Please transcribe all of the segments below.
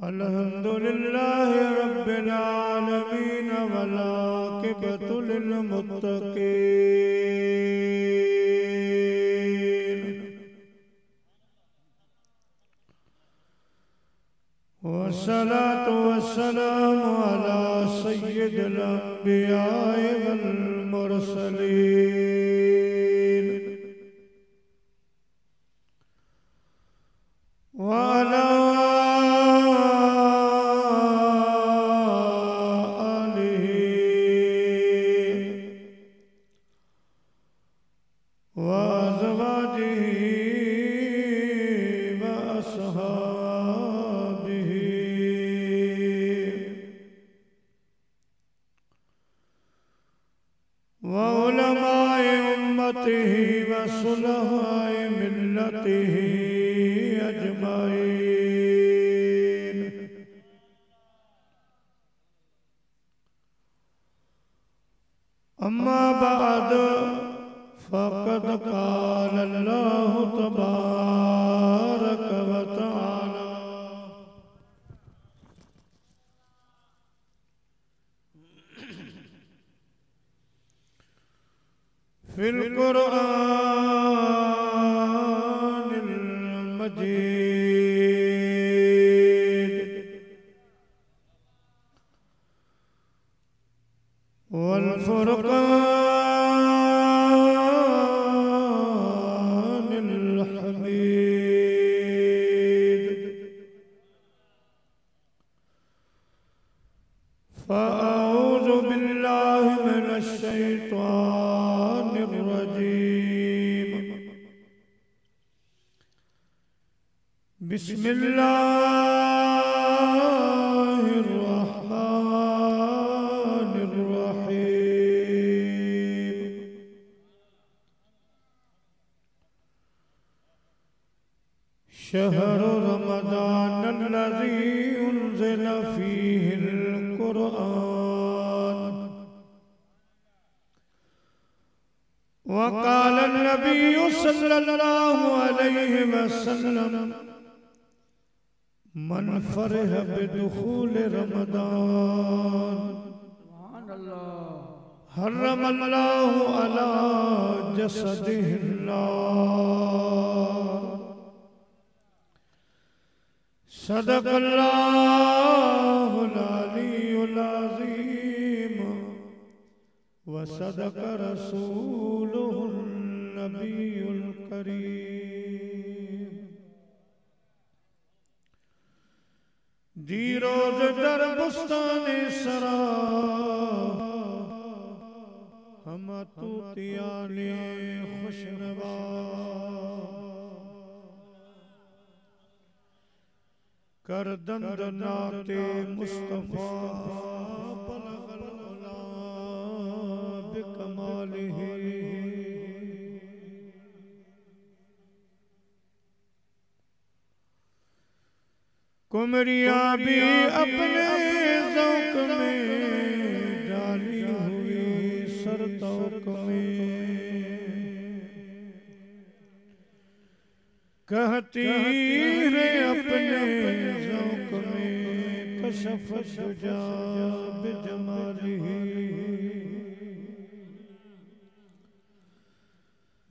अल्हम्दुलिल्लाहि रब्बिल आलमीन वल आक़िबतु लिल मुत्तक़ीन वस्सलातु वस्सलामु अला सय्यिदिल अंबिया'i वल मुरसलीन व अला वसुलहाए मिल्लतिही अजमाइन। अम्मा बाद फ़क़द क़ाल अल्लाहु तबारक व तआला फिल कुरआनिल मजीद वल फुरक़ानिल हमीद। फ़अऊज़ु बिल्लाहि मिनश शैतानिर रजीम। बिस्मिल्लाहिर रहमानिर रहीम। शहरु रमज़ानल्लज़ी उन्ज़िला फ़ीहिल कुरआन। वक़ाल नबिय्यु सल्लल्लाहु अलैहि वसल्लम मन फ़रिह बिदुख़ूल रमज़ान हर्रमल्लाहु अला जसदिहिन नार। सदक़ल्लाहुल अलीयुल अज़ीम व सदक़ रसूलुहुन नबियुल करीम। दीरोज़ दर बुस्ताने सरा हम तूतियाने खुशनवा। कर दंद नाते मुस्तफ़ा बलगल उला बिकमालिही। कुमरिया भी अपने ज़ौक़ में डाली हुई सरतौक़ में कहती है अपने ज़ौक़ में कशफ़ शुजा बिजमालिही।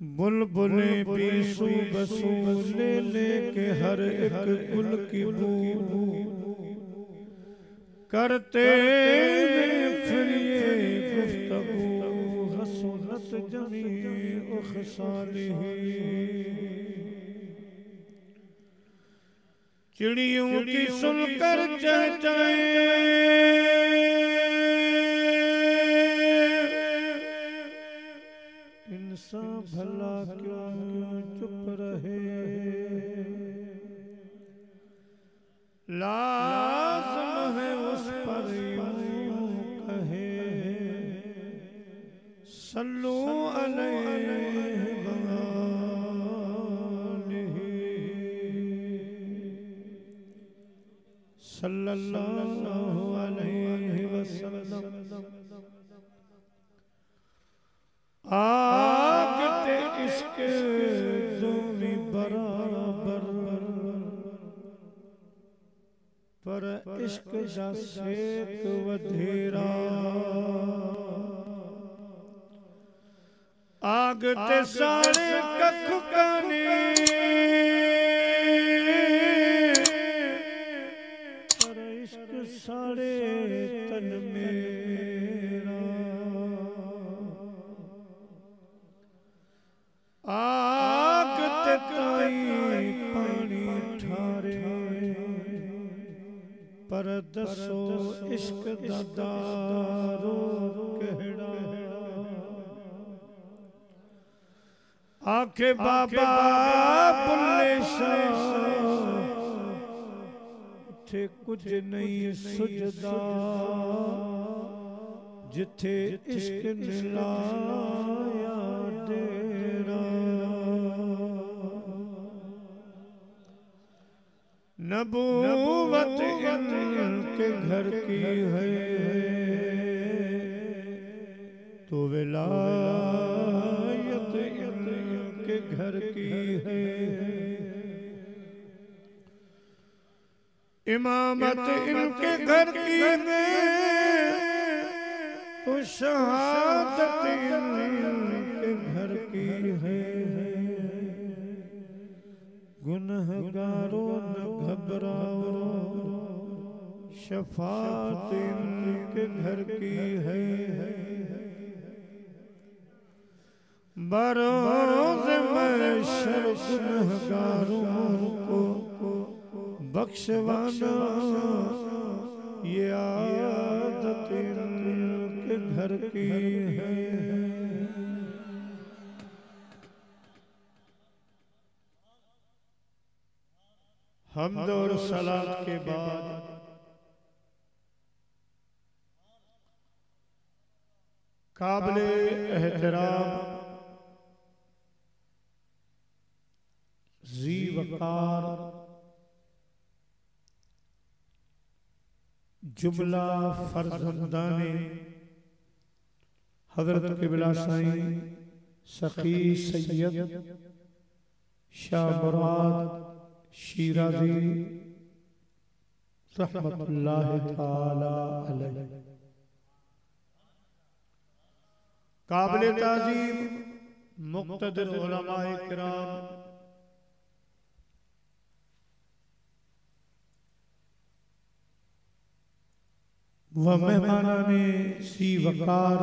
बुलबुलें पीसू बसू ले लेके हर एक गुल की बू करते फिर ये गुफ्तगू हसनत जमीउ ख़िसालिही। चिड़ियों की सुनकर चहचहाए इंसान भला क्यों चुप रहे। लाज़िम है उस पर यूं कहे सल्लू अलैहि व आलिही सल्लल्लाहु अलैहि वसल्लम। आगते इसके दोवी बराबर पर इश्क दा सेक वधेरा आग ते साड़े कख काने पर इश्क साड़े तन मेरा आग ते ताई पानी ठारे पर दसो इश्क दा दारो केड़ा आखे बाबा बुल्ले शाह थे कुछ नहीं सुझदा जिथे इश्क निलाया डेरा नबूवत इनके घर की है तो विलायत इनके घर की है इमामत इनके घर की है तो शहादत इनके घर की है गुनहगारों न घबराओ शफाअत इनके घर की है बरोज़ महशर गुनहगारों को बख्शवाना ये आदत इनके घर की है हम्द और सलात के बाद काबिले एहतराम जी वकार जुमला फर्जंदाने हजरत क़िबला साईं सखी सैयद शाह मुराद शीराज़ी रहमतुल्लाहि ताला अलैह काबिल ताज़ीम मुक़्तदर उलमाए किराम व मेहमानाने सी वकार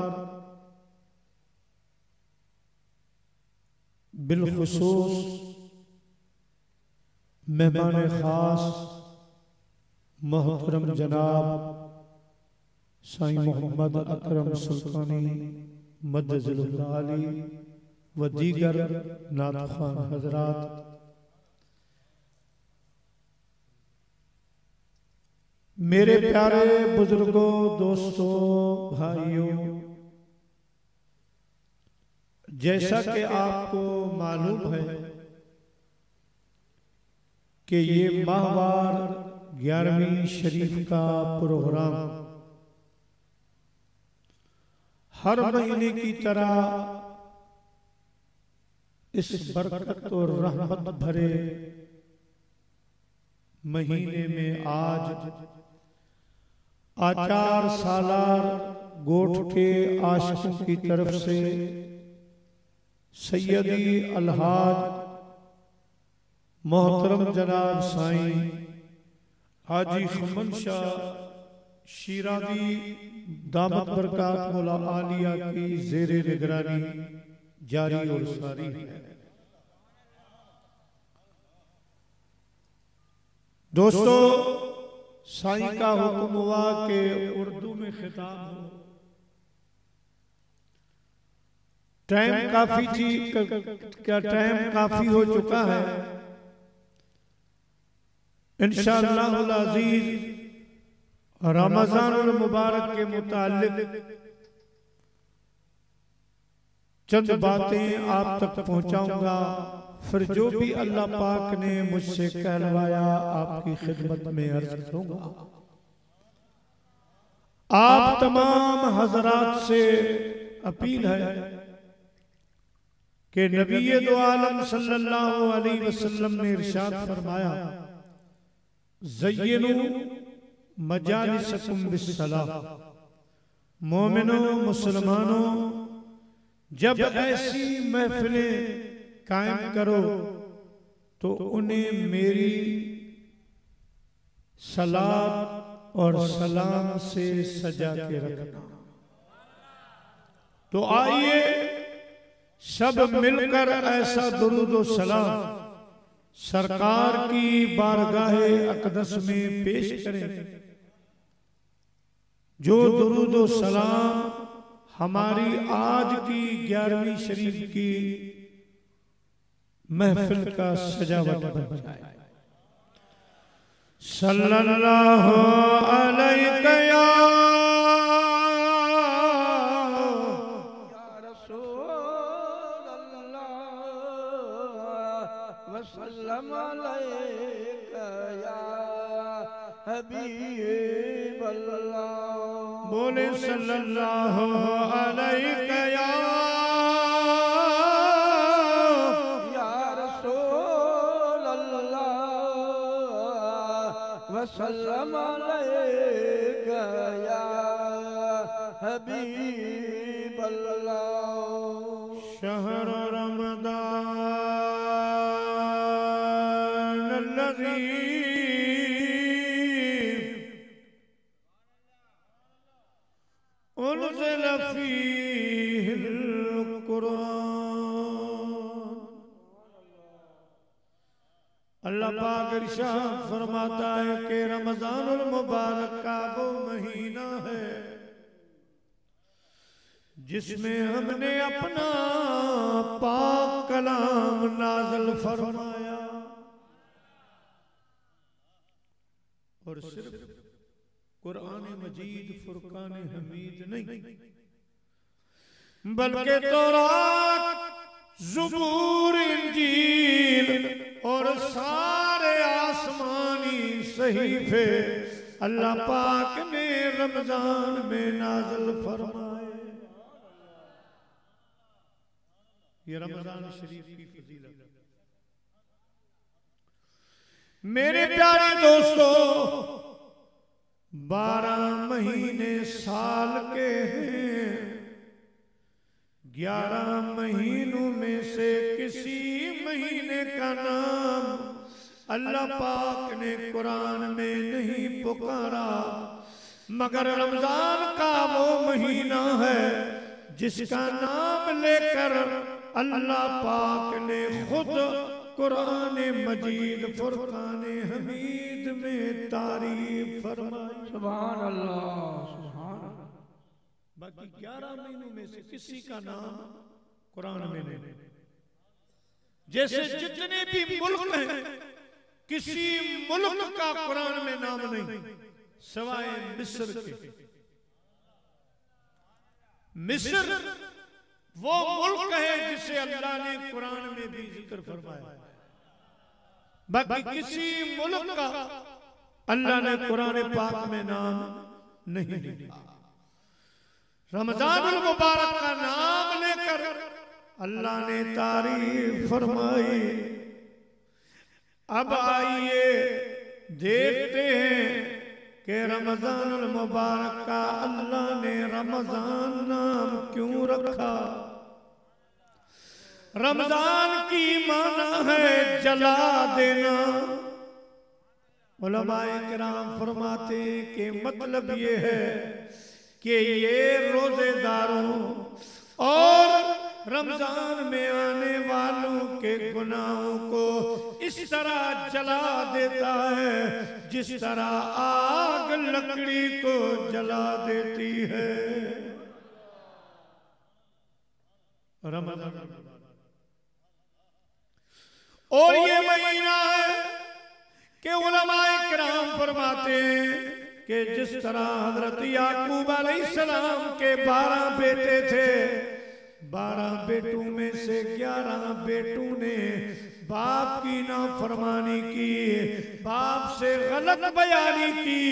बिलखुसूस मेहमान खास मोहतरम जनाब साईं मोहम्मद अकरम सुल्तानी मदज़िल आली व दीगर नातख़्वान हज़रात मेरे प्यारे बुजुर्गों दोस्तों भाइयों जैसा कि आपको मालूम है कि ये माहवार 11वीं शरीफ का प्रोग्राम हर महीने की तरह इस बरकत और रहमत भरे महीने में आज आचार सालार गोठ के आशिकों की तरफ से सैयदी अलहाज मोहतरम जनाब साईं हाजी खमन शाह शीराज़ी दामत बरकात मौला आलिया की ज़ेरे निगरानी जारी और सारी है। दोस्तों साईं का हुक्म हुआ कि उर्दू में खिताब हो। टाइम काफी थी, क्या टाइम काफी हो चुका है। इंशाअल्लाहुल अज़ीज़ रमज़ानुल मुबारक के मुताल्लिक चंद बातें आप तक पहुंचाऊंगा, फिर जो भी अल्लाह पाक ने मुझसे कहलवाया आपकी खिदमत में अर्ज करूंगा। आप तमाम हजरात से अपील है कि नबी दो आलम सल्लल्लाहु अलैहि वसल्लम ने इरशाद फरमाया, ज़य्यिनू मजालिसकुम बिस्सलाह, मोमिनो मुसलमानों जब ऐसी महफिलें कायम करो तो उन्हें मेरी सलात और सलाम से सजा के रखना। तो आइए सब मिलकर ऐसा दुरूद व सलाम सरकार की बारगाहे अक़दस में पेश करें, जो दुरूद व सलाम हमारी आज की 11वीं शरीफ की महफिल का सजावट बन जाए। सल्लल्लाहु अलैहि वसल्लम अलैका या हबीब अल्लाह। बोले सल्लल्लाहु अलैका या रसूल अल्लाह वसल्लम अलैका या हबीब अल्लाह। शहर रमदान उनज़िल फ़ीहिल कुरान। अल्लाह पाक इरशाद फरमाता है कि रमज़ानुल मुबारक का वो महीना है जिसमें हमने अपना पाक कलाम नाज़िल फरमाया। और सिर्फ कुरान मजीद फुरकान हमीद नहीं, बल्कि तौरात, ज़बूर, इंजील और सारे आसमानी सहीफे अल्लाह पाक ने रमजान में नाज़िल फरमाए। ये रमजान शरीफ की फजीलत। मेरे प्यारे दोस्तों, 12 महीने साल के हैं। 11 महीनों में से किसी महीने का नाम अल्लाह पाक ने कुरान में नहीं पुकारा, मगर रमजान का वो महीना है जिसका नाम लेकर अल्लाह पाक ने खुद कुरान मजीद फुरकान हमीद में तारीफ फरमाई। सुभान अल्लाह, सुभान अल्लाह। बाकी 11 महीनों में से किसी का नाम कुरान में नहीं। जैसे जितने भी मुल्क हैं, किसी मुल्क का कुरान में नाम नहीं सिवाय मिस्र के। मिस्र वो मुल्क है जिसे अल्लाह ने कुरान में भी जिक्र फरमाया। बाकी किसी मुल्क का अल्लाह ने कुरान पाक में नाम नहीं लिया। रमजानुल मुबारक का नाम लेकर अल्लाह ने तारीफ फरमाई। अब आइए देखते हैं कि रमजानुल मुबारक का अल्लाह ने रमजान नाम क्यों रखा। रमजान की माना है जला देना। उलमाए किराम फरमाते हैं कि मतलब ये है कि ये रोजेदारों और रमजान में आने वालों के गुनाहों को इस तरह जला देता है जिस तरह आग लकड़ी को जला देती है। रमजान और ये महीना है कि उलमाए किराम फरमाते हैं कि जिस तरह हजरत याकूब अलैहिस्सलाम के 12 बेटे थे, 12 बेटों में से 11 बेटों ने बाप की नाफरमानी की, बाप से गलत बयानी की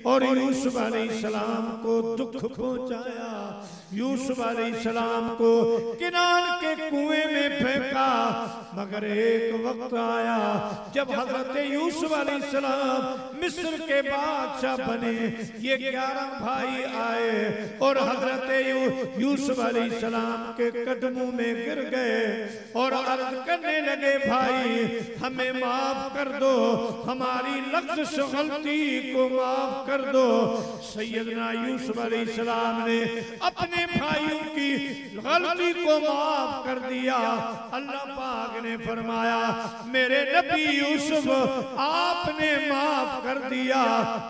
और यूसुफ अलैहिस्सलाम को दुख पहुंचाया। यूसुफ अलैहिस्सलाम को किनान के कुएं में फेंका। मगर एक वक्त आया जब हजरत यूसुफ अलैहिस्सलाम मिस्र के बादशाह बने, ये 11 भाई आए और हजरत यूसुफ अलैहिस्सलाम के कदमों में गिर गए और अर्ज करने लगे, भाई हमें माफ कर दो, हमारी लफ्ज़ गलती को माफ कर दो। सैयदना यूसुफ अलैहिस्सलाम ने अपने भाइयों की गलती को माफ कर दिया। अल्लाह पाक ने फरमाया, मेरे नबी यूसुफ आपने माफ कर दिया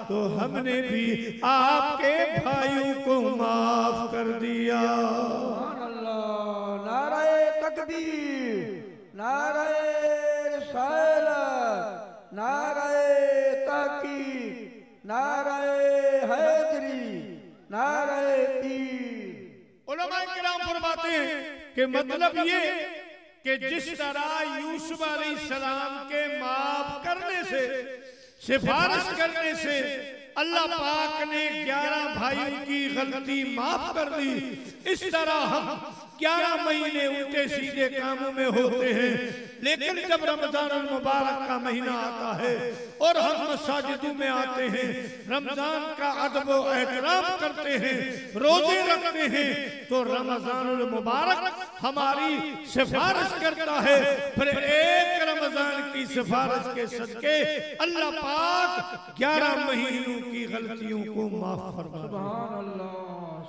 तो हमने भी आपके भाइयों को माफ कर दिया। नाराए तकबीर, नाराए रिसालत, नाराए ताकीद, नाराए हैदरी, नाराए पीर। उलमा किराम फरमाते हैं कि मतलब ये कि जिस तरह यूसुफ अलैहिस्सलाम के माफ करने से, सिफारिश करने से अल्लाह पाक ने 11 भाइयों की गलती माफ कर दी, इस तरह हम 11 महीने उल्टे सीधे कामों में होते हैं। लेकिन जब रमजान मुबारक का महीना आता है और हम मसाजिदों में आते हैं, रमजान का अदब व एहतराम करते हैं, रोजे रखते हैं, तो रमजान मुबारक हमारी सिफारिश करता है। फिर एक रमजान की सिफारिश के सदके अल्लाह पाक 11 महीनों की गलतियों को माफ फरमा। सुभान अल्लाह,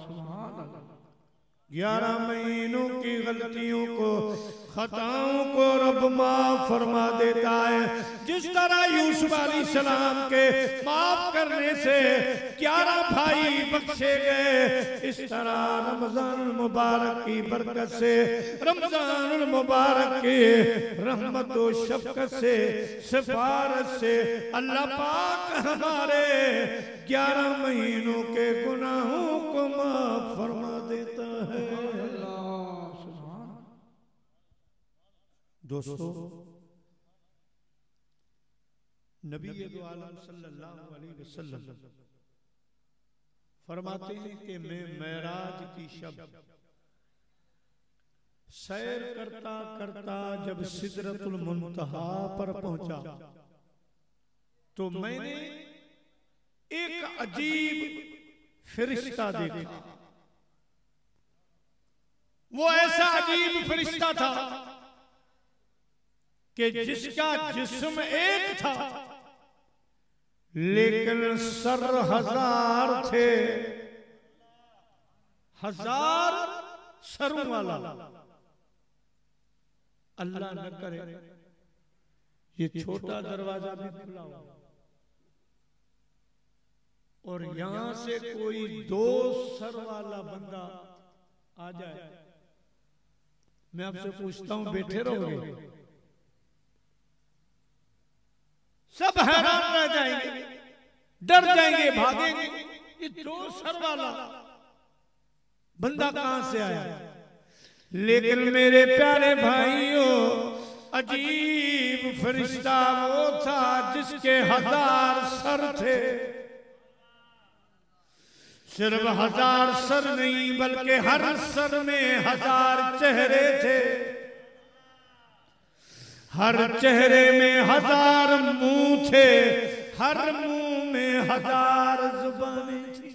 सुभान अल्लाह। 11 महीनों की गलतियों को, खताओं को रब माफ फरमा देता है। जिस तरह यूसुफ अलैहिस्सलाम के माफ करने से 11 भाई बख्शे गए, इस तरह रमजान मुबारक की बरकत से, रमजान मुबारक की रहमत व शफकत से, सिफारिश से अल्लाह पाक हमारे 11 महीनों के गुनाहों को माफ फरमा देता है। दोस्तों, नबी दो आलम सल्लल्लाहु अलैहि वसल्लम फरमाते हैं कि मैं मेराज की शब सैर करता करता जब सिदरतुल मुंतहा पर पहुंचा तो मैंने एक अजीब फरिश्ता देखा। वो ऐसा अजीब फरिश्ता था कि जिसका जिस्म एक था लेकिन सर 1000 थे, 1000 सरों वाला। अल्लाह न करे ये छोटा दरवाजा भी खुला हो और यहां से कोई 2 सर वाला बंदा आ जाए, मैं आपसे पूछता हूं, बैठे रहोगे? सब हैरान रह जाएंगे, डर जाएंगे, भागेंगे, ये 2 सर वाला बंदा कहां से आया? लेकिन मेरे प्यारे भाइयों, अजीब फरिश्ता वो था जिसके 1000 सर थे। सिर्फ 1000 सर नहीं बल्कि हर सर में 1000 चेहरे थे, हर चेहरे में 1000 मुंह थे, हर मुंह में 1000 जुबानें थी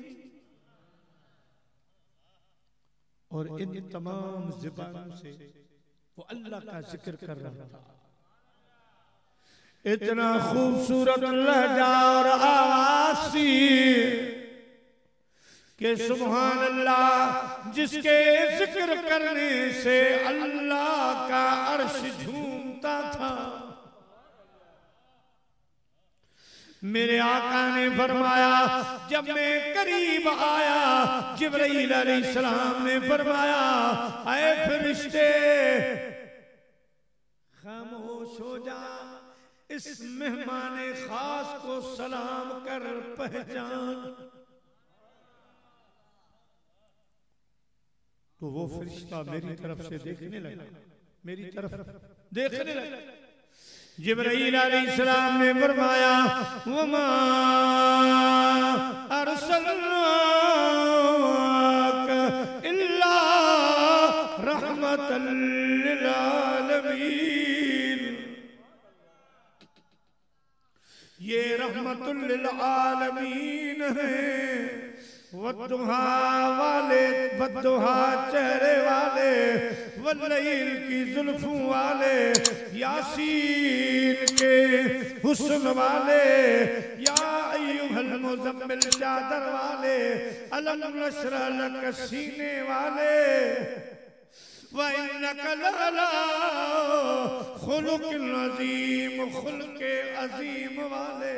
और इन तमाम जुबानों से वो अल्लाह का जिक्र कर रहा था। इतना खूबसूरत लहजा और आवाज कि सुभान अल्लाह, जिसके जिक्र करने से अल्लाह का अर्श झूमता था। मेरे आका ने फरमाया, जब मैं करीब आया, जिब्राइल अलैहिस्सलाम ने फरमाया, ऐ फरिश्ते खामोश हो जा, इस मेहमाने खास को सलाम कर पहचान। तो वो फरिश्ता मेरी तरफ से देखने लगा, मेरी तरफ देखने लगा। जिब्राइल अलैहिस्सलाम ने फरमाया, वमा अर्सलनाका इल्ला ये रहमतुल लिल आलमीन है। वद्दुहा वाले, वद्दुहा चेहरे वाले, वल्लैल की जुल्फों वाले, यासीन के हुस्न वाले, या अय्युहल मुज़म्मिल चादर वाले, अलम नशरह लक सीने वाले, व इन्नका लअला खुलुक़िन अज़ीम, खुल्क़े अज़ीम वाले।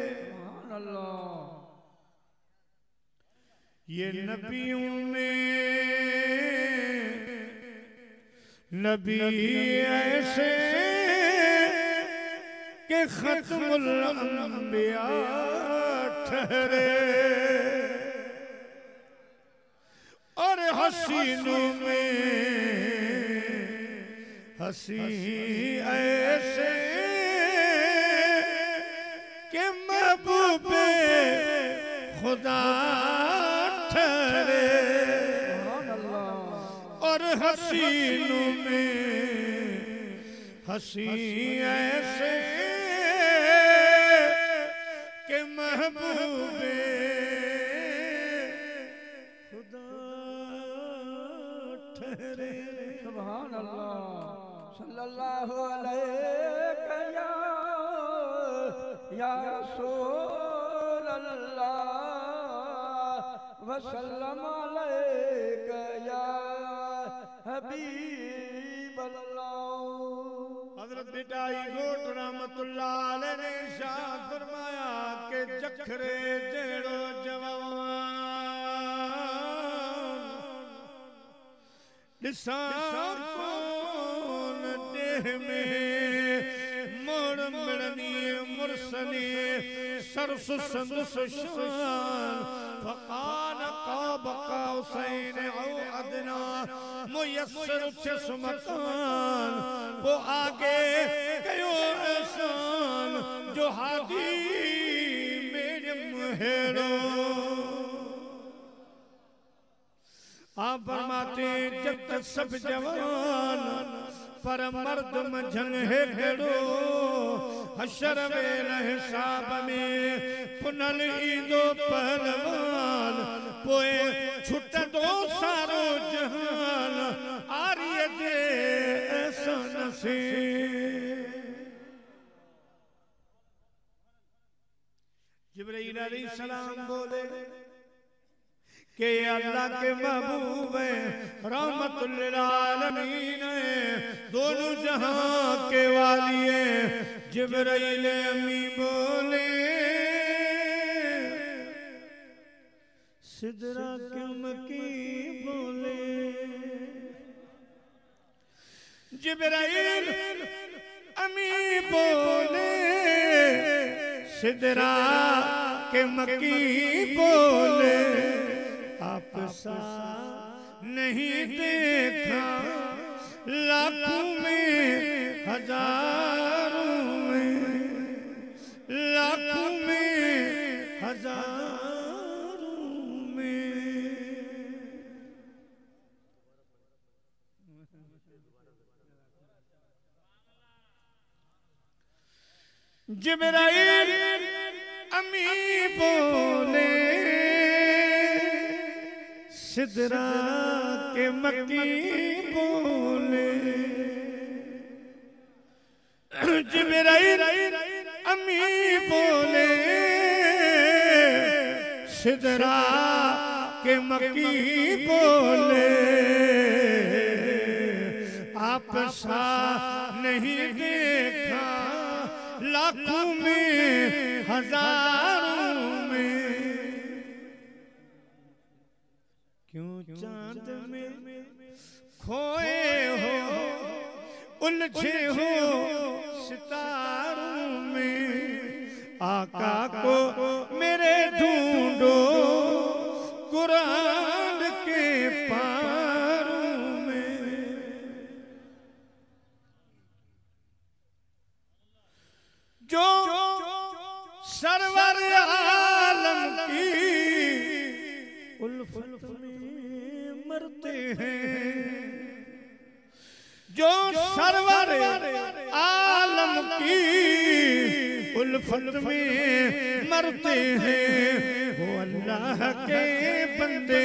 ये नबियों में नबी ऐसे के खत्मुल अंबिया ठहरे, और हसीनों में हसी ऐसे के महबूबे खुदा ठहरे, और हसीनों में हसी ऐसे के महबूबे खुदा ठहरे। सुभान अल्लाह। सल्लल्लाहु अलैहि या रसूल अल्लाह वसल्लम अलैका या हबीब अल्लाह। हज़रत बिटाई गोट रहमतुल्लाह अलैह ने इरशाद फरमाया कि जखरे जेड़ो जवान निसार कौन देह में मोड़ मिलनी मुरसली सरस संदस शान, फ़क़ान क़ाब क़ौसैन औ अदना, मुयस्सर छस मकान, वो आगे कयो एहसान जो हादी मेरे मुहेड़ो। आप फरमाते जब तक सब जवान पर मर्द मझन है गड़ो, हशर में हिसाब में पुनल ईदो पहलवान, पोए छुट दो सारो जहान, आरिय दे ऐसा नसीब। जिब्राइल अलैहिस्सलाम बोले कि अल्लाह के महबूब है, रहमतुल लिल आलमीन है, दोनों जहां के वाली है। जिब्राइल अमी बोले सिदरा के मकी बोले, जिब्राइल अमी बोले सिदरा के मकी बोले, आप सा नहीं देखा लाखों में हजारों में, लाखों में हजारों में। जिब्राइल अमी बोले सिदरा के मकी बोले, जिब्राइल अमी बोले सिदरा के मकी बोले, आप सा नहीं देखा लाखों में हजारों में। क्यों चांद में खोए हो उलझे हो सितारों में, आका को मेरे ढूंढो कुरान के पारों में। जो सरवर आलम की उल्फत में मरते हैं, जो सरवर आलम की उल्फत में मरते हैं वो अल्लाह के बंदे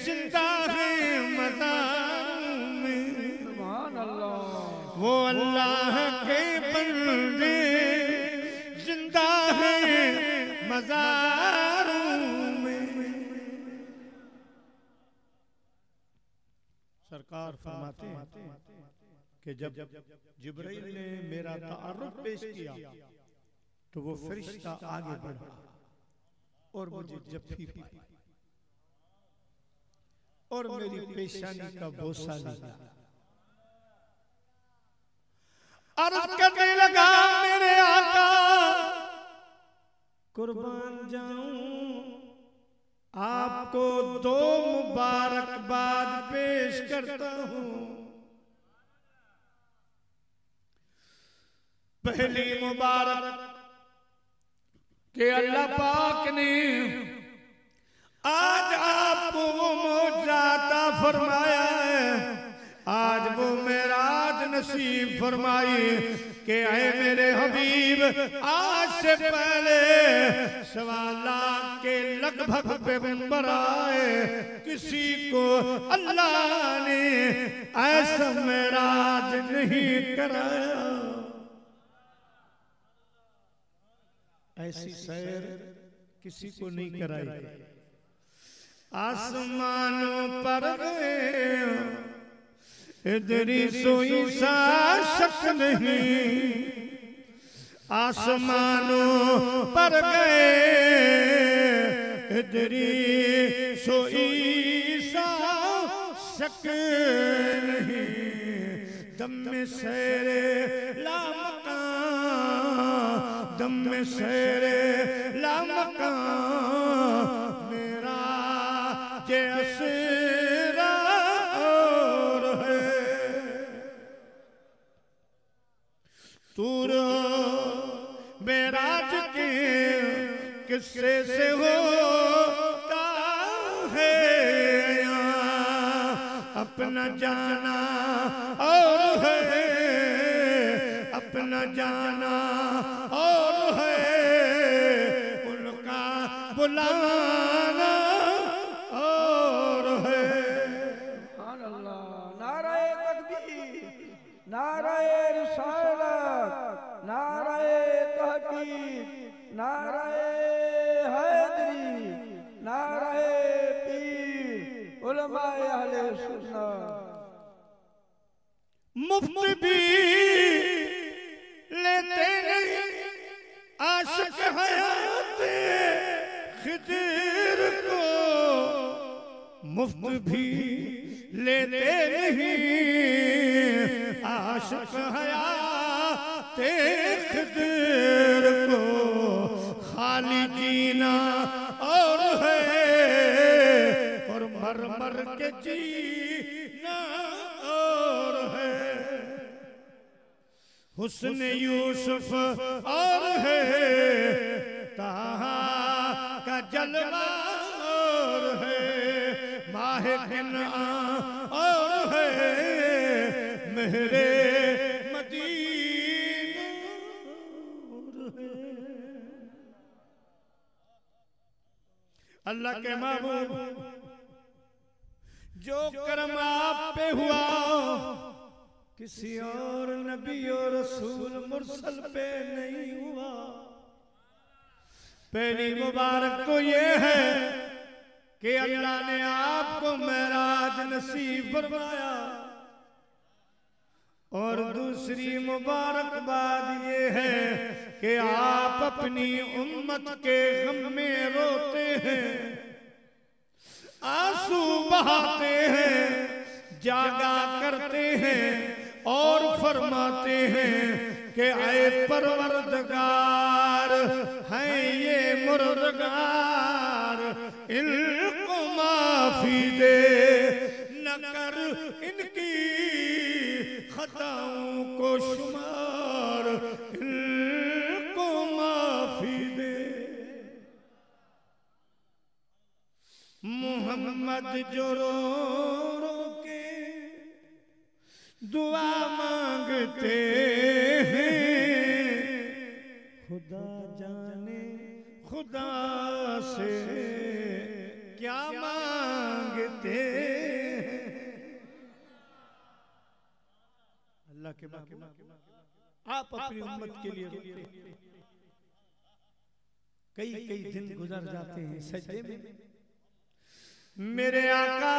जिंदा है मज़ारों में। सुभान अल्लाह। वो अल्लाह के बंदे जिंदा है मज़ारों में। सरकार फरमाते हैं कि जब जिब्राइल ने मेरा तारुफ पेश किया तो वो फरिश्ता आगे बढ़ा और मुझे जफ्फी पाई और मेरी पेशानी का बोसा लिया। अर्ज़ करने लगा मेरे आका कुर्बान जाऊं आपको दो मुबारकबाद पेश करता हूं। पहली मुबारक कि अल्लाह पाक ने आज आपको वो मौजज़ा अता फरमाया है, आज वो मेराज नसीब फरमाई कि ऐ मेरे हबीब आज से पहले 1.25 लाख के लगभग पैगंबर आए, किसी को अल्लाह ने ऐसा मेराज नहीं कराया। ऐसी सैर किसी को नहीं कराई। आसमानों पर गए इदरीसो ईसा शक नहीं, आसमानों पर गए इदरीसो ईसा शक नहीं। दम में सैरे लामकान, दम में सैरे लामकान मेरा जैसरा और है। तूर मेराज के किस्से से होता है अपना जाना और है, अपना जाना और है, उनका बुलाना और है। सुभान अल्लाह। नाराए तकबीर, नाराए रिसालत, नाराए तहकीक, नाराए हैदरी, नाराए पीर, उलमाए अहले सुन्नत। मुफ्त भी लेते नहीं आशिक हयात खिदर को, मुफ्त भी लेते नहीं आशिक हयात खिदर को। खाली जीना और है और मर मर के जीना और है, हुस्न यूसुफ और है, ताहा का जलवा और है, माहे किनान और है, मेरे मदीना और है। अल्लाह के महबूब जो करम आप पे हुआ किसी और नबी और रसूल मुरसल पे नहीं हुआ। पहली मुबारक तो ये है कि अल्लाह ने आपको मेराज नसीब फरमाया, और दूसरी मुबारकबाद ये है कि आप अपनी उम्मत के गम में रोते हैं, आंसू बहाते हैं, जागा करते हैं और फरमाते हैं कि ऐ परवरदिगार हैं ये मुर्दगार, इनको माफी दे न कर इनकी खताओं को शुमार, इनको माफी दे। मोहम्मद जो रो रो के दुआ मांगते हैं, खुदा जाने खुदा से क्या मांगते अल्लाह के आप अपनी उम्मत के लिए रोते। कई कई दिन गुजर जाते हैं सजदे में। मेरे आका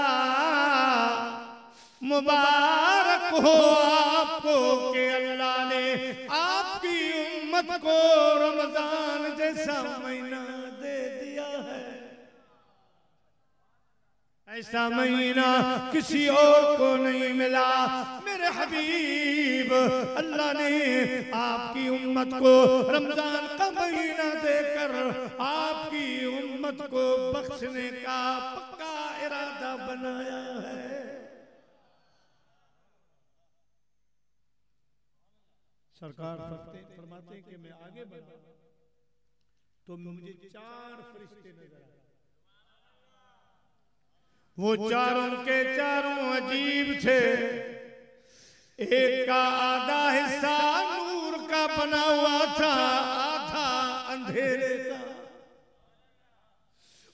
मुबारक हो आपको कि अल्लाह ने आपकी उम्मत को रमजान जैसा महीना दे दिया है। ऐसा महीना किसी और को नहीं मिला। मेरे हबीब अल्लाह ने आपकी उम्मत को रमजान का महीना देकर आपकी उम्मत को बख्शने का पक्का इरादा बनाया है। सरकार फरमाते हैं कि मैं आगे बढ़ा तो मुझे 4 फरिश्ते नजर आए। वो चारों के चारों अजीब थे। एक का आधा हिस्सा नूर का बना हुआ था, आधा अंधेरे का।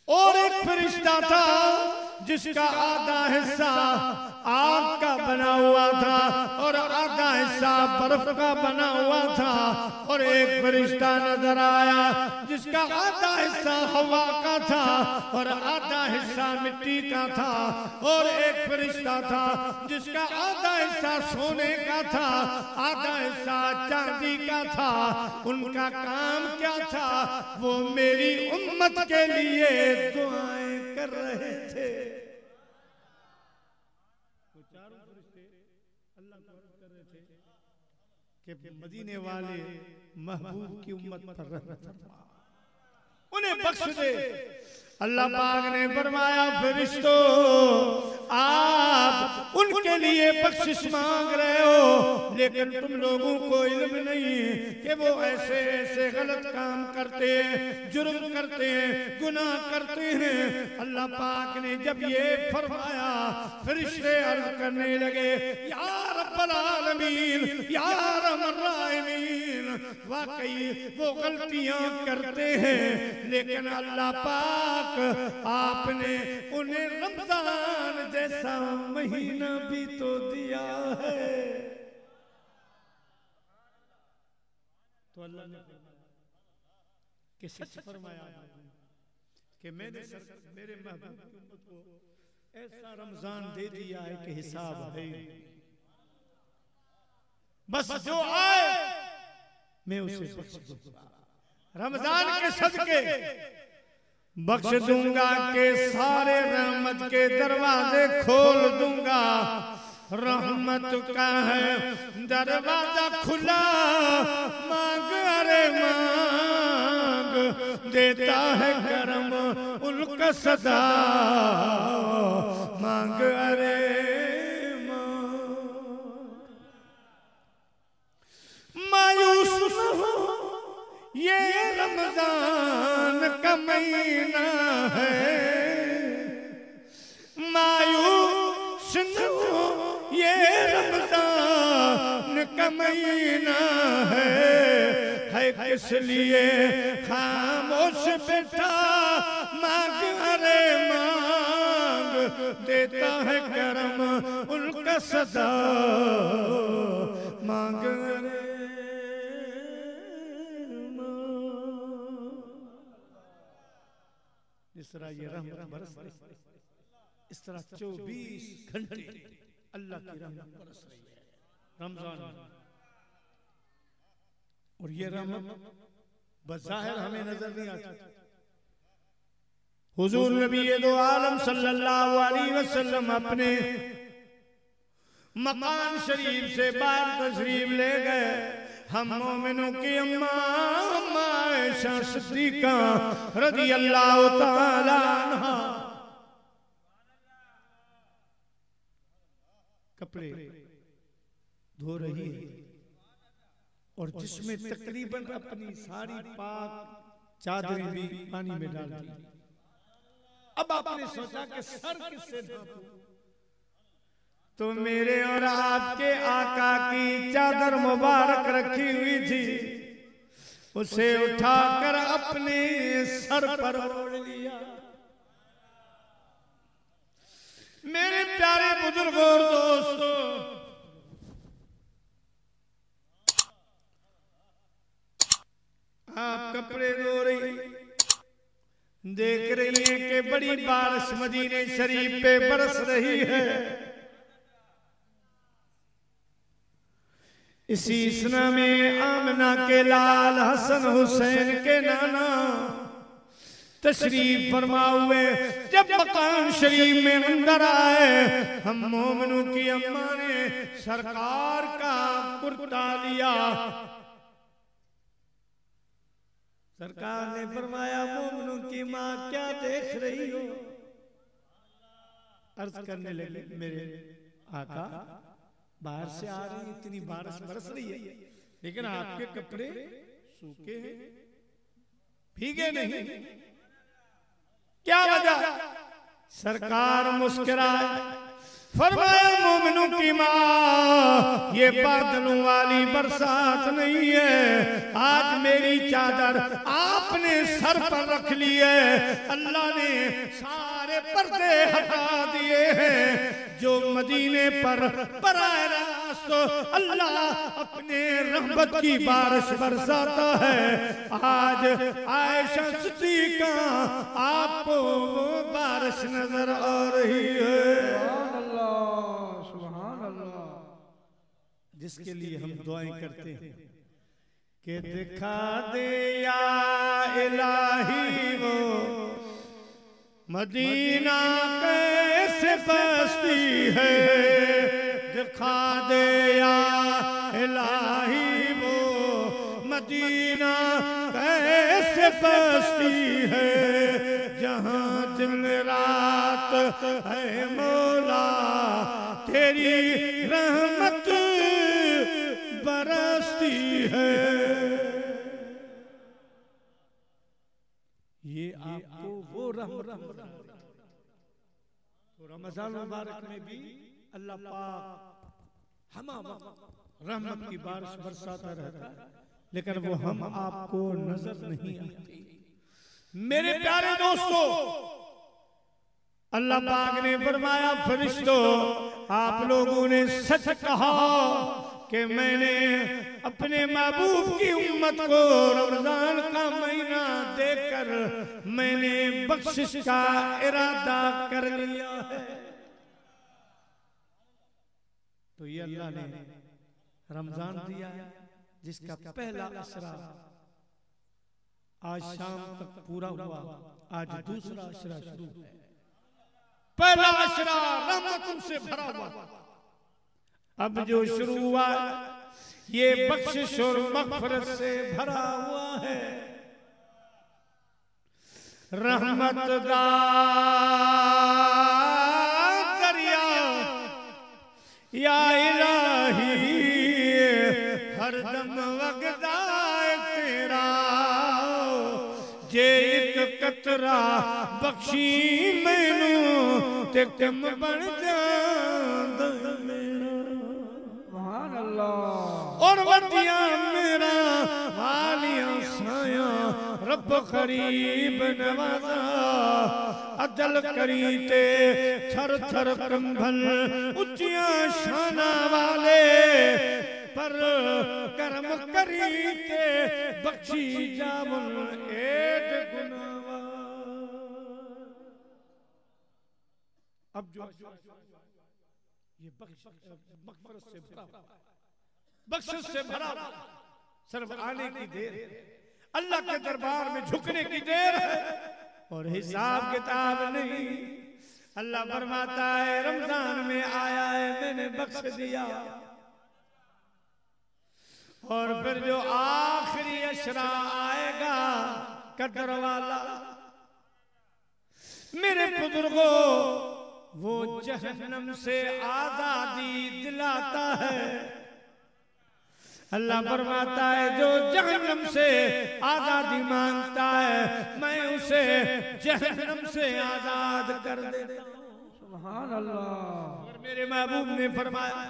और एक फरिश्ता था जिसका आधा हिस्सा आग का बना हुआ था और आधा हिस्सा बर्फ का बना हुआ था। और एक फरिश्ता नजर आया जिसका आधा हिस्सा हवा का था और आधा हिस्सा मिट्टी का था। और एक फरिश्ता था जिसका आधा हिस्सा सोने का था, आधा हिस्सा चांदी का था। उनका काम क्या था? वो मेरी उम्मत के लिए दुआएं कर रहे थे। कि मदीने वाले महबूब की उम्मत पर रहमत फरमा, उन्हें बख्श दे। अल्लाह पाक ने फरमाया फरिश्तों आप उनके लिए बख्शिश मांग रहे हो, लेकिन तुम लोगों को इल्म नहीं कि वो ऐसे ऐसे गलत काम करते हैं, जुर्म करते हैं, गुनाह करते हैं। अल्लाह पाक ने जब ये फरमाया फरिश्ते अर्ज करने लगे या रब्बल आलमीन या रहमर राहिमीन, वाकई वो गलतियां करते हैं, लेकिन अल्लाह पाक आपने उन्हें रमजान जैसा महीना भी तो दिया है। तो अल्लाह ने किसी फरमाया कि मैंने मेरे महबूब की उम्मत को ऐसा रमजान दे दिया है कि हिसाब है। बस जो आए मैं उसे बख्श दूंगा, रमजान के सदके बख्श दूंगा के सारे रहमत के दरवाजे खोल दूंगा। रहमत का है दरवाजा खुला, मांग अरे मांग, देता है करम उनका सदा, मांग अरे मांग। मायूस न हो ये रमजान का महीना है, मायूस न हो ये रमजान का महीना है किस लिए खामोश बैठा, मांग अरे मांग, देता है करम उनका सदा, मांग अरे। इस तरह ये रहमत बरस रही है, इस तरह 24 घंटे अल्लाह की रहमत बरस रही है रमजान। और ये रहमत बज़ाहिर हमें नजर नहीं आती। हुजूर नबी दो आलम सल्लल्लाहु अलैहि वसल्लम अपने मकान शरीफ से बाहर तशरीफ ले गए। हम मोमिनों की अम्मा आयशा सिद्दीका रज़ियल्लाहु ताला अन्हा कपड़े धो रही है और जिसमें तकरीबन अपनी सारी पाक चादरें भी पानी में डाल दी। अब आपने सोचा कि सर किससे ढांपूं, तो मेरे और आपके आका की चादर मुबारक रखी हुई थी, उसे उठाकर अपने सर पर ओढ़ लिया। मेरे प्यारे बुजुर्गों और दोस्तों, आप कपड़े धो रही, देख रही हैं कि बड़ी बारिश मदीने शरीफ पे बरस रही है। इसी सना में आमना के लाल हसन हुसैन के नाना तशरीफ फरमा हुए। जब मकान शरीफ में अंदर आए, हम मोमिनों की अम्मा ने सरकार का कुर्ता लिया। सरकार ने फरमाया, मोमिनों की माँ क्या देख रही हो? अर्ज करने लगे, मेरे आका बाहर से आ रही इतनी बारिश बरस रही है, लेकिन आपके कपड़े सूखे हैं, भीगे नहीं, क्या वजह? सरकार मुस्कुराए, फरमाया, मोमिनों की माँ, ये बादलों वाली बरसात नहीं है, आज मेरी चादर आपने सर पर रख ली है। अल्लाह ने सारे पर्दे हटा दिए हैं। जो मदीने पर बराह रास्त अल्लाह अपने रहमत की बारिश बरसाता है, आज आयशा सिद्दीक़ा आपको वो बारिश नजर आ रही है। सुभान अल्लाह, जिसके लिए हम दुआएं करते हैं कि दिखा दे या इलाही वो मदीना कैसे बसती है, दिखा दे या इलाही वो मदीना कैसे बसती है, जहाँ दिन रात है मौला तेरी रहमत बरसती है। ये आपको वो रहमत, तो रमजान मुबारक में भी अल्लाह पाक हम रहमत की बारिश बरसाता रहता है, लेकिन वो हम आपको नजर नहीं आती। मेरे प्यारे दोस्तों, अल्लाह पाक ने फरमाया, फरिश्तों आप लोगों ने सच कहा कि मैंने अपने महबूब की उम्मत को रमजान का महीना देकर मैंने बख्शिश का इरादा कर लिया है। तो ये अल्लाह ने रमजान दिया है, जिसका पहला अशरा आज शाम तक पूरा हुआ, आज दूसरा अशरा शुरू है। पहला अशरा रहमतों से भरा हुआ, अब जो शुरू हुआ ये बख्शिश और मग़फ़िरत से भरा हुआ है। रहमत दा दरिया या इलाही हरदम वगदा तेरा, जे एक कतरा बख्शी मैनू ते कम बन जांदा मेरा। सुभान अल्लाह। और वदिया मेरा वालिया साया रब करीब नवाजा, अदल करी ते थर थर कंभल उच्चिया शाना वाले, पर करम करी ते बख्शी जावन एड गुनावा। अब जो ये मग़फ़िरत से भरा, बख्शिश से भरा, सिर्फ आने की देर, अल्लाह के दरबार में झुकने की देर है और हिसाब किताब नहीं। अल्लाह फरमाता है, रमजान में आया है मैंने बख्श दिया, और फिर जो आखिरी अशरा आएगा कदर वाला, मेरे बुजुर्गों, वो जहन्नम से आजादी दिलाता है। अल्लाह फरमाता है, जो जहन्नम से आजादी मांगता है मैं उसे जहन्नम से आजाद कर देता हूं। सुभान अल्लाह। और मेरे महबूब ने फरमाया,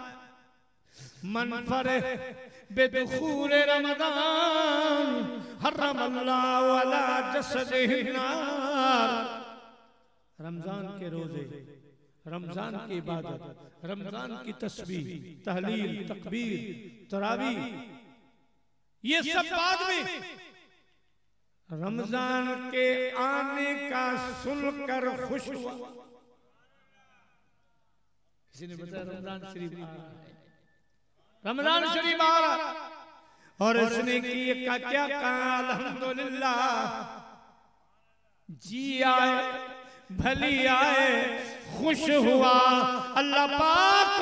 मन फरे बेदुखूल रमजान हर्रमल्लाहु अला जसदिही नार। रमजान के रोजे, रमजान की इबादत, रमजान की तस्बीह, तहलील, तकबीर, तरावी, ये सब बाद में। रमजान के आने का सुनकर खुश हुआ। किसी ने बताया रमजान शरीफ आ रहा है, रमजान शरीफ आ रहा, और इसने क्या कहा, अल्हम्दुलिल्लाह, जी आए भली आए, खुश हुआ। अल्लाह पाक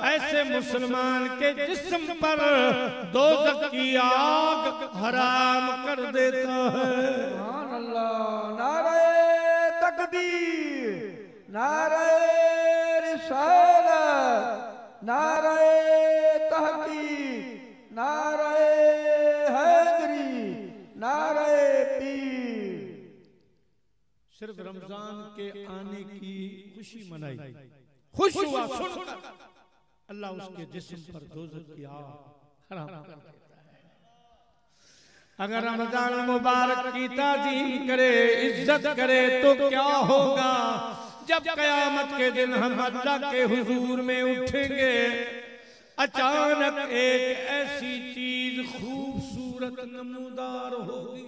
ऐसे मुसलमान के जिस्म पर दोज़ख की आग हराम कर देता है। सुभान अल्लाह। नारे तकबीर, नारे रिसालत, नारे तहकीक, नारे हैदरी, नारे पीर। सिर्फ रमजान के आने की खुशी मनाई, खुश हुआ सुनकर, अल्लाह उसके जिस्म पर दोज़ख की आग हराम कर देता है। अगर रमजान मुबारक की ताज़ीम करे, इज्जत करे, तो क्या होगा? जब कयामत के दिन हम अल्लाह के हुजूर में उठेंगे, अचानक एक ऐसी चीज खूबसूरत नमूदार होगी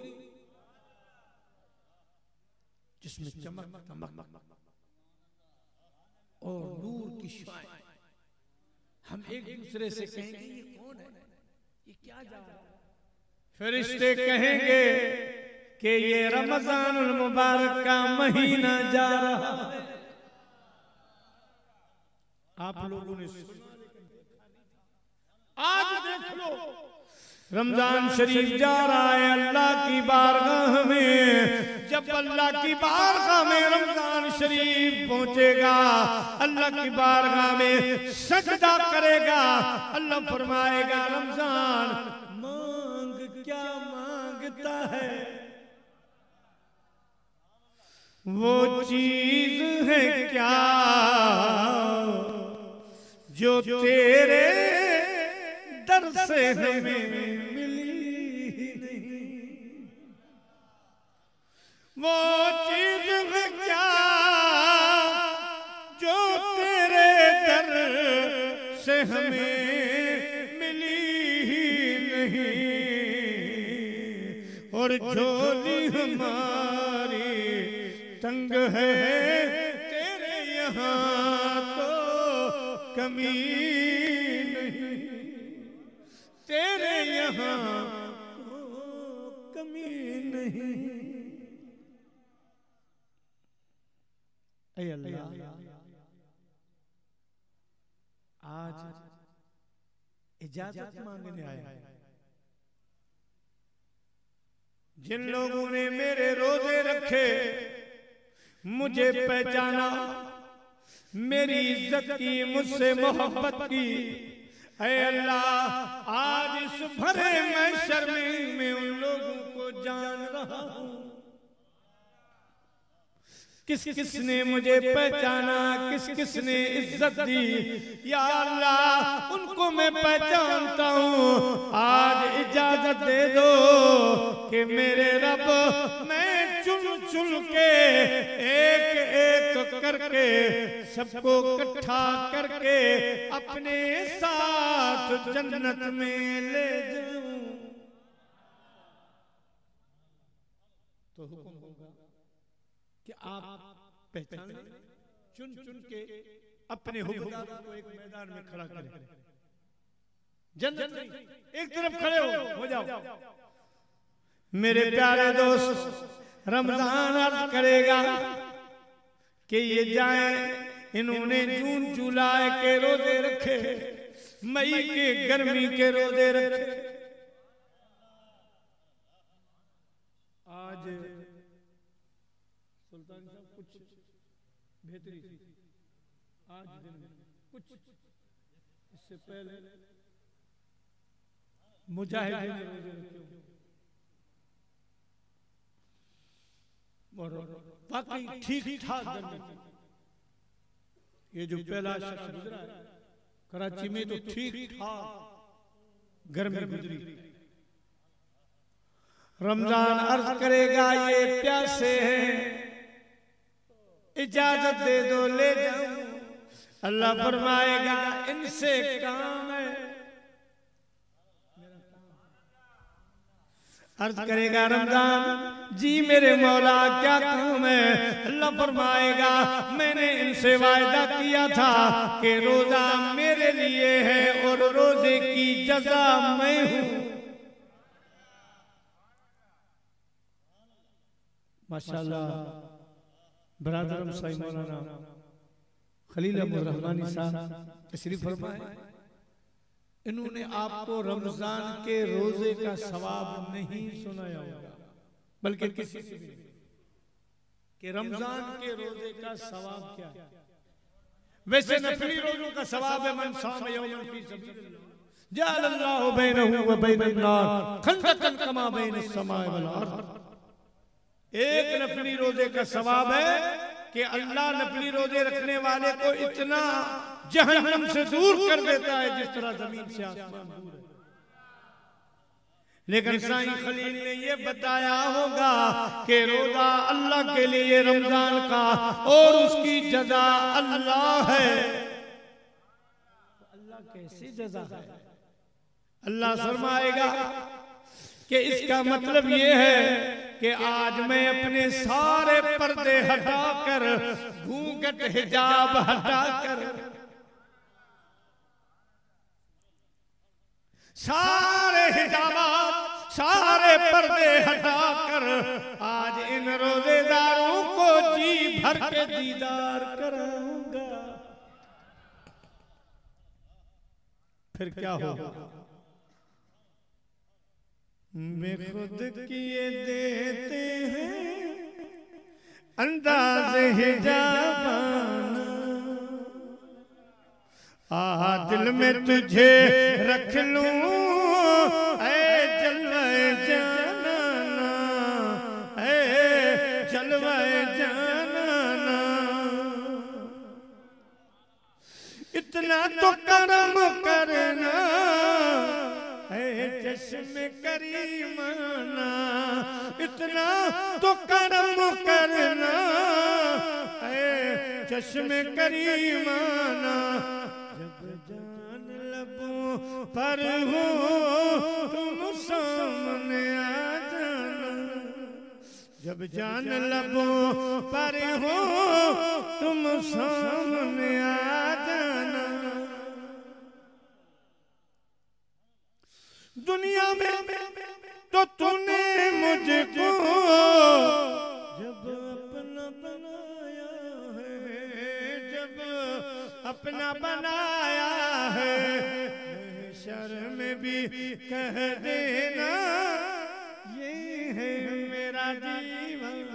जिसमें चमक दमक और नूर की शुआएं। हम एक दूसरे से कहेंगे ये कौन है, ये क्या जा रहा है? फरिश्ते कहेंगे कि ये रमजानुल मुबारक का महीना जा रहा है। आप लोगों ने सुना, आज देख लो रमजान शरीफ जा रहा है अल्लाह की बारगाह में। जब अल्लाह की बारगाह में रमजान शरीफ पहुंचेगा, अल्लाह की बारगाह में सजदा करेगा, अल्लाह फरमाएगा रमजान मांग, क्या मांगता है? वो चीज है क्या जो तेरे दर से हमें मिली ही नहीं? वो चीज है क्या जो तेरे दर से हमें मिली ही नहीं? और झोली हमारी तंग है, तेरे यहाँ तो कमी नहीं, तेरे यहाँ तो कमी नहीं। ऐ अल्लाह, आज इजाजत मांगने आया। जिन लोगों ने मेरे रोजे रखे, मुझे पहचाना, मेरी इज्जत की, मुझसे मोहब्बत की, ऐ अल्लाह आज इस भरे महशर में उन लोगों को जान रहा हूं। किस किस ने मुझे पहचाना, किस किस ने इज्जत दी, या अल्लाह उनको मैं पहचानता हूँ। आज इजाजत दे दो कि मेरे रब मैं चुन चुन के एक एक करके सबको इकट्ठा करके अपने साथ जन्नत में ले जाऊं। तो हुक्म होगा कि आप पहचान लें, चुन चुन के अपने हुक्मदार को एक मैदान में खड़ा करें। जन्नत में एक तरफ खड़े हो जाओ। मेरे प्यारे दोस्त, रमजान अर्ज करेगा कि ये जाए, इन्होंने जून जुलाई के रोजे रखे, मई के गर्मी के रोजे रखे। आज सुल्तान साहब कुछ बेहतरी, आज दिन कुछ इससे पहले मुजाहिदीन ने रोजे रखे और बाकी ठीक ठाक गर्मी। ये जो पहला शख्स गुजरा है कराची में, तो ठीक ठाक गर्मी गुजरी। रमजान अर्ज करेगा ये प्यासे हैं, इजाजत दे दो ले जाऊं। अल्लाह फरमाएगा इनसे काम है। अर्ज करेगा रमजान जी मेरे मौला क्या काम है। अल्लाह फरमाएगा मैंने इनसे वायदा किया था कि रोजा मेरे लिए है और रोजे की जज़ा मैं हूं। माशाअल्लाह बरादरम साईं मौलाना खलील अहमद रहमानी साहब तशरीफ फरमाए। इन्होंने आपको रमजान के रोजे का सवाब नहीं सुनाया होगा, बल्कि किसी से भी कि रमजान के रोजे का सवाब क्या है। वैसे नफली रोजों का सवाब है मन साम यौमन फी सबीलिल्लाह जअलल्लाहु बैनहु व बैनन नार खंदकन कमा बैनस समाए वल अर्द। एक नफली रोजे का सवाब है कि अल्लाह नफली रोजे रखने वाले को इतना जहन्नम से दूर कर देता है जिस तरह जमीन से आसमान दूर है। लेकिन साईं खलील ने ये बताया होगा कि रोजा अल्लाह के लिए रमजान का और उसकी जजा अल्लाह है। अल्लाह कैसी जजा है? अल्लाह फरमाएगा कि इसका मतलब ये है कि आज मैं अपने सारे पर्दे हटाकर, घूंघट हिजाब हटाकर, सारे हिजाबात सारे पर्दे हटाकर आज इन रोजेदारों को जी भर के दीदार कराऊंगा। फिर क्या होगा? मैं खुद किए देते हैं अंदाज़ हिजाबाना, दिल में तुझे रख लूं ऐ जलवे जाना, ऐ जलवे जाना। इतना तो करम करना ऐ चश्मे करीमाना, इतना तो करम करना ऐ चश्मे करीमाना। जब जान लबों पर हो तुम सामने आ जाना, जब जान लबों पर हो तुम सामने आ जाना। दुनिया में तो तूने मुझको जब अपना बनाया है, जब अपना बनाया है, शर्म भी कह देना ये है मेरा जीवन,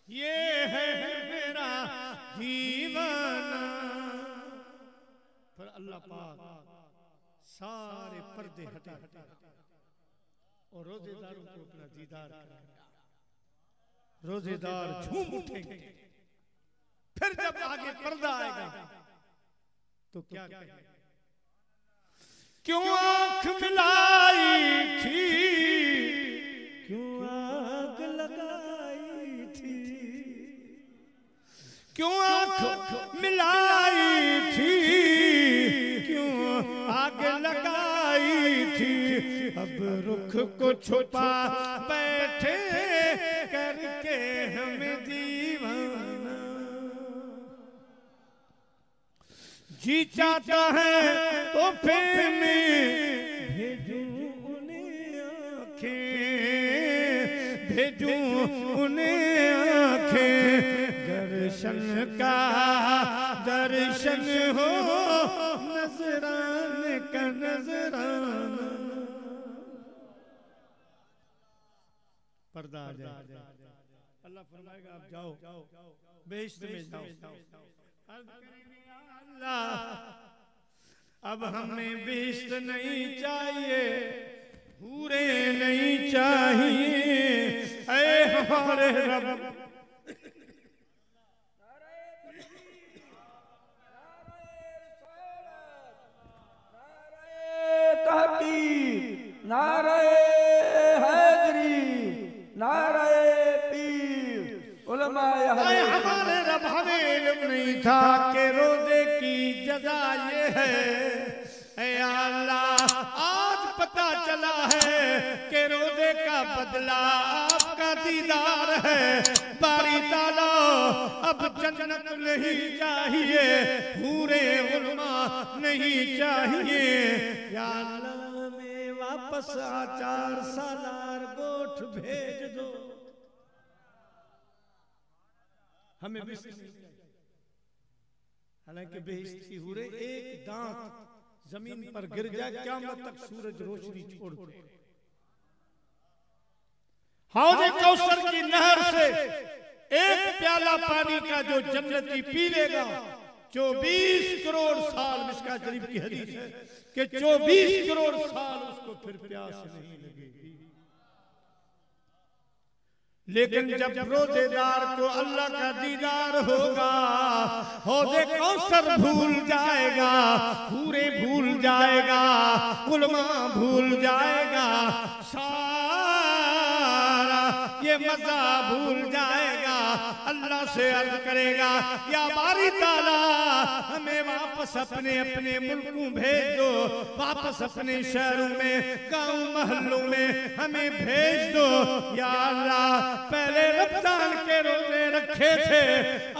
ये है मेरा जीवन। पर अल्लाह पाक सारे पर्दे हटा और रोजेदारों को अपना दीदार कराएगा। रोजेदार झूम उठेंगे। फिर जब आगे पर्दा आएगा तो क्या कहेंगे? क्यों आंख मिलाई थी, क्यों आग लगाई थी, क्यों आंख मिलाई थी, क्यों आग लगाई थी। अब रुख को छुपा बैठे करके हमें दीवाना। जी चाहता है तो फिर मैं भेजूं उन्हें आंखें, भेजूं उन्हें आंखें। दर्शन का दर्शन हो, नजराने का नजराना। पर्दा आ जाए। अल्लाह फरमाएगा आप जाओ बेहिश्त में जाओ। अल्लाह अब हमें बेहिश्त नहीं चाहिए, पूरे नहीं चाहिए। ऐ हमारे रब तहकीक, नारे फरमाया आए है हमारे रब हमें इल्म नहीं था कि रोजे की जजा ये है। ऐ अल्लाह आज पता चला है कि रोजे का बदला आपका दीदार है। बारी ताला अब जन्नत नहीं चाहिए, हूरे उलमा नहीं चाहिए। या अल्लाह में वापस आचार सालार गोठ भेज दो, हमें हालांकि बेइज्जत की हूरे एक दांत जमीन पर गिर जाए क़यामत तक सूरज रोशनी छोड़ दे। हौज़े कौसर की नहर से एक प्याला पानी का जो जन्नती पी लेगा 24 करोड़ साल, मिस्का शरीफ की हदीस है कि 24 करोड़ साल उसको फिर प्यास नहीं लगेगी। लेकिन जब रोजेदार को अल्लाह का दीदार होगा, हौज़े कौसर भूल जाएगा, पूरे भूल जाएगा, उलमा भूल जाएगा, सारा ये मजा भूल जाएगा। अल्लाह से अर्ज करेगा या बारी ताला हमें वापस अपने अपने मुल्कों भेज दो, वापस अपने शहरों में, गांव महल्लों में हमें भेज दो। या अल्लाह पहले रमजान के रोजे रखे थे,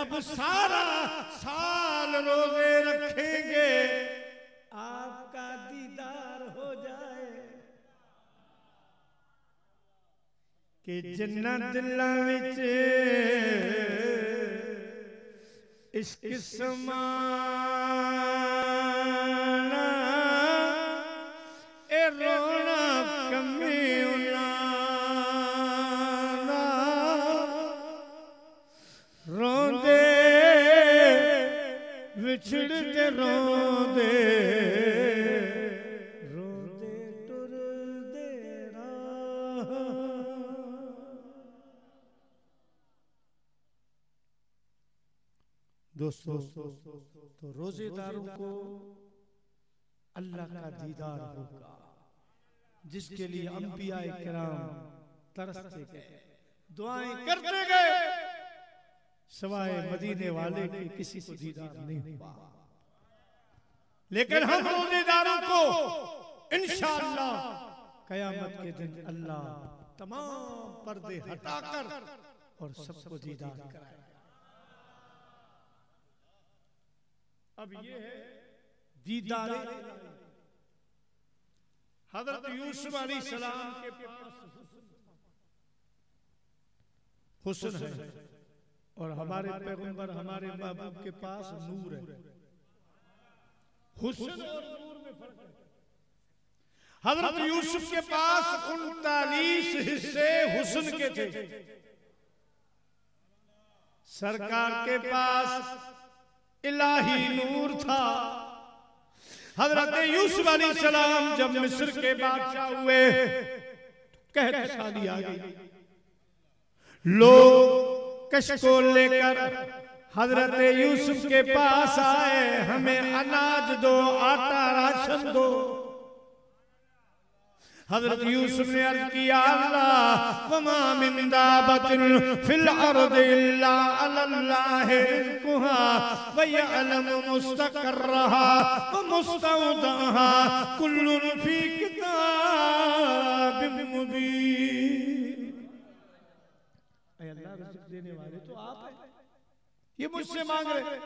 अब सारा साल रोजे रखेंगे, आपका दीदार हो जाए कि जिन्ना दिलों विच इश्क समाना ए रोना कमी रोंदे विछड़ के रोंदे रोंदे टुरदे राह। दोस्तों तो रोजेदारों को अल्लाह का दीदार होगा, जिसके लिए अंबिया किराम तरसते गए, दुआएं करते गए, सवाए मदीने वाले के किसी को दीदार नहीं हुआ। लेकिन हम रोजेदारों को इंशाअल्लाह कयामत के दिन अल्लाह तमाम पर्दे हटाकर और सबको दीदार कराएगा। अब ये है दीदार हज़रत यूसुफ अलैहिस्सलाम के पास हुस्न है और हमारे पैगंबर हमारे महबूब के पास नूर है। हुस्न और नूर में फर्क है। हज़रत यूसुफ के पास 39 हिस्से हुस्न के थे, सरकार के पास इलाही नूर था। हजरत यूसुफ अलैहिस्सलाम जब मिस्र के बादशाह हुए, कहत शादी आ गई, लोग कश्को लेकर हजरत यूसुफ के पास आए, हमें अनाज दो, आटा राशन दो। हजरत यूसुफ ने अर्ज किया अल्लाह वमा मिन दाबतिन फिल अर्दि इल्ला अल्लाहि रिज़्कुहा व यअलमु मुस्तक़र्रहा व मुस्तौदअहा कुल्लुन फी किताबिन मुबीन। ऐ अल्लाह रिज़्क देने वाले तो आप हैं, ये मुझसे मांग रहे।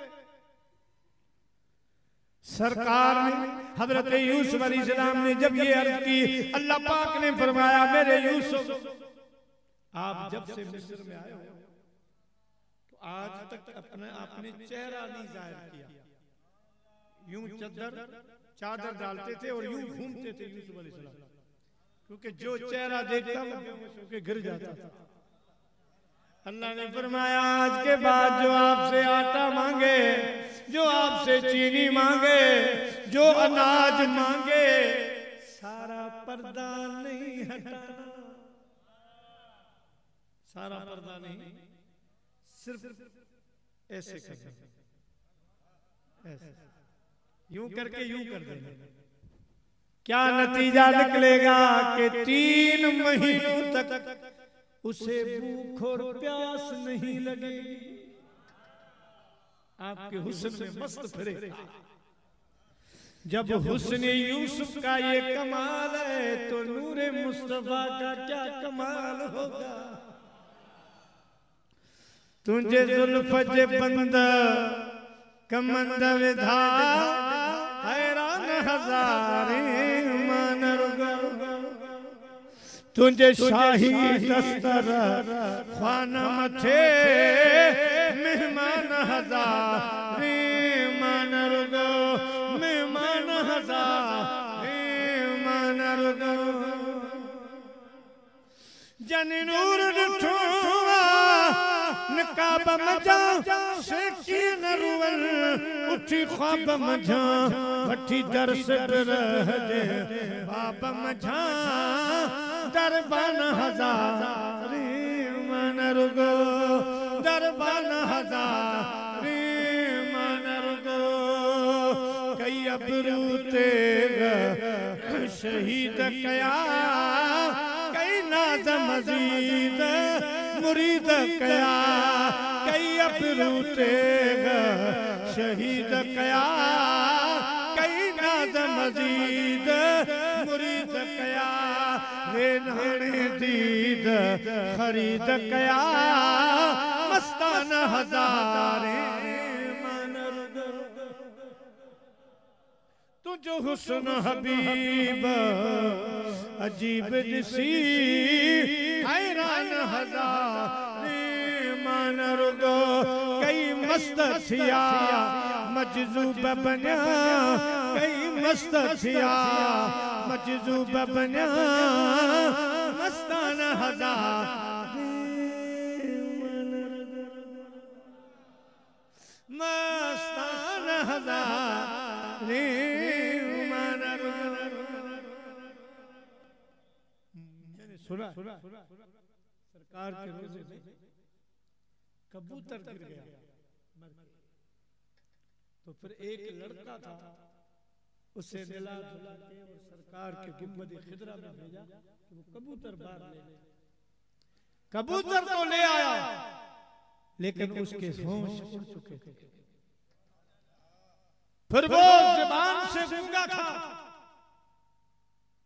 सरकार ने हजरत यूसुफ अलैहिस्सलाम ने जब ये अर्ज की, अल्लाह पाक ने फरमाया मेरे यूसुफ आप जब से मिस्र में आए हो तो आज तक अपने आपने चेहरा नहीं जाहिर किया। यूं चादर डालते थे और यूं घूमते थे यूसुफ अलैहिस्सलाम, क्योंकि जो चेहरा देखता वो गिर जाता था। अल्लाह ने फरमाया आज के बाद जो आपसे आटा मांगे, जो आपसे चीनी मांगे, जो अनाज मांगे, सारा पर्दा नहीं हटाना, सारा पर्दा नहीं, सिर्फ ऐसे करना, ऐसे यूं करके यूं कर देना। क्या नतीजा निकलेगा कि 3 महीनों तक उसे भूख और प्यास नहीं लगेगी। आपके हुस्न में मस्त फिरे। जब हुस्न यूसुफ का ये कमाल है तो नूरे मुस्तफा का क्या कमाल होगा। तुझे जुल्फ जे बंद कमंद विधा हैरान हजारे मान रुगा। तुझे शाही दस्तर खाना मथे मेहमान हजारे मान रुगो। मेहमान हजारे मान रुगो। जन नूर ॾिठो नकाब मजा सेकी न रुवल उठी ख्वाब मजा वठी दरस रहजे बाब मजा दरबान हजारे मन रुगो। दरबान हजारे मन रुगो। कई अबरू तेरा शहीद कया कई नाज मजीद मुरीद कया। कई अबरू तेगा शहीद कया कई नाज मजीद मुरीद कया। रे नाने दीद खरीद कया मस्तान हजारे मन रुगो। तुझो हुस्न हबीब अजीब दिसी हैरान हजारे मान रुगो। कई मस्त थिया मजजूब बन्या कई मस्त थिया मजजूब बन्या मस्तान हजारे मस्तान हजारे मान रुगो। सुना सरकार के रोजे में कबूतर गिर गया तो फिर एक लड़का था उसे मिला जुला के और सरकार के गुंबद खिदरा में भेजा कि वो कबूतर बाहर ले ले। कबूतर तो ले आया लेकिन उसके होश उड़ चुके थे। फिर वो जुबान से गूंगा था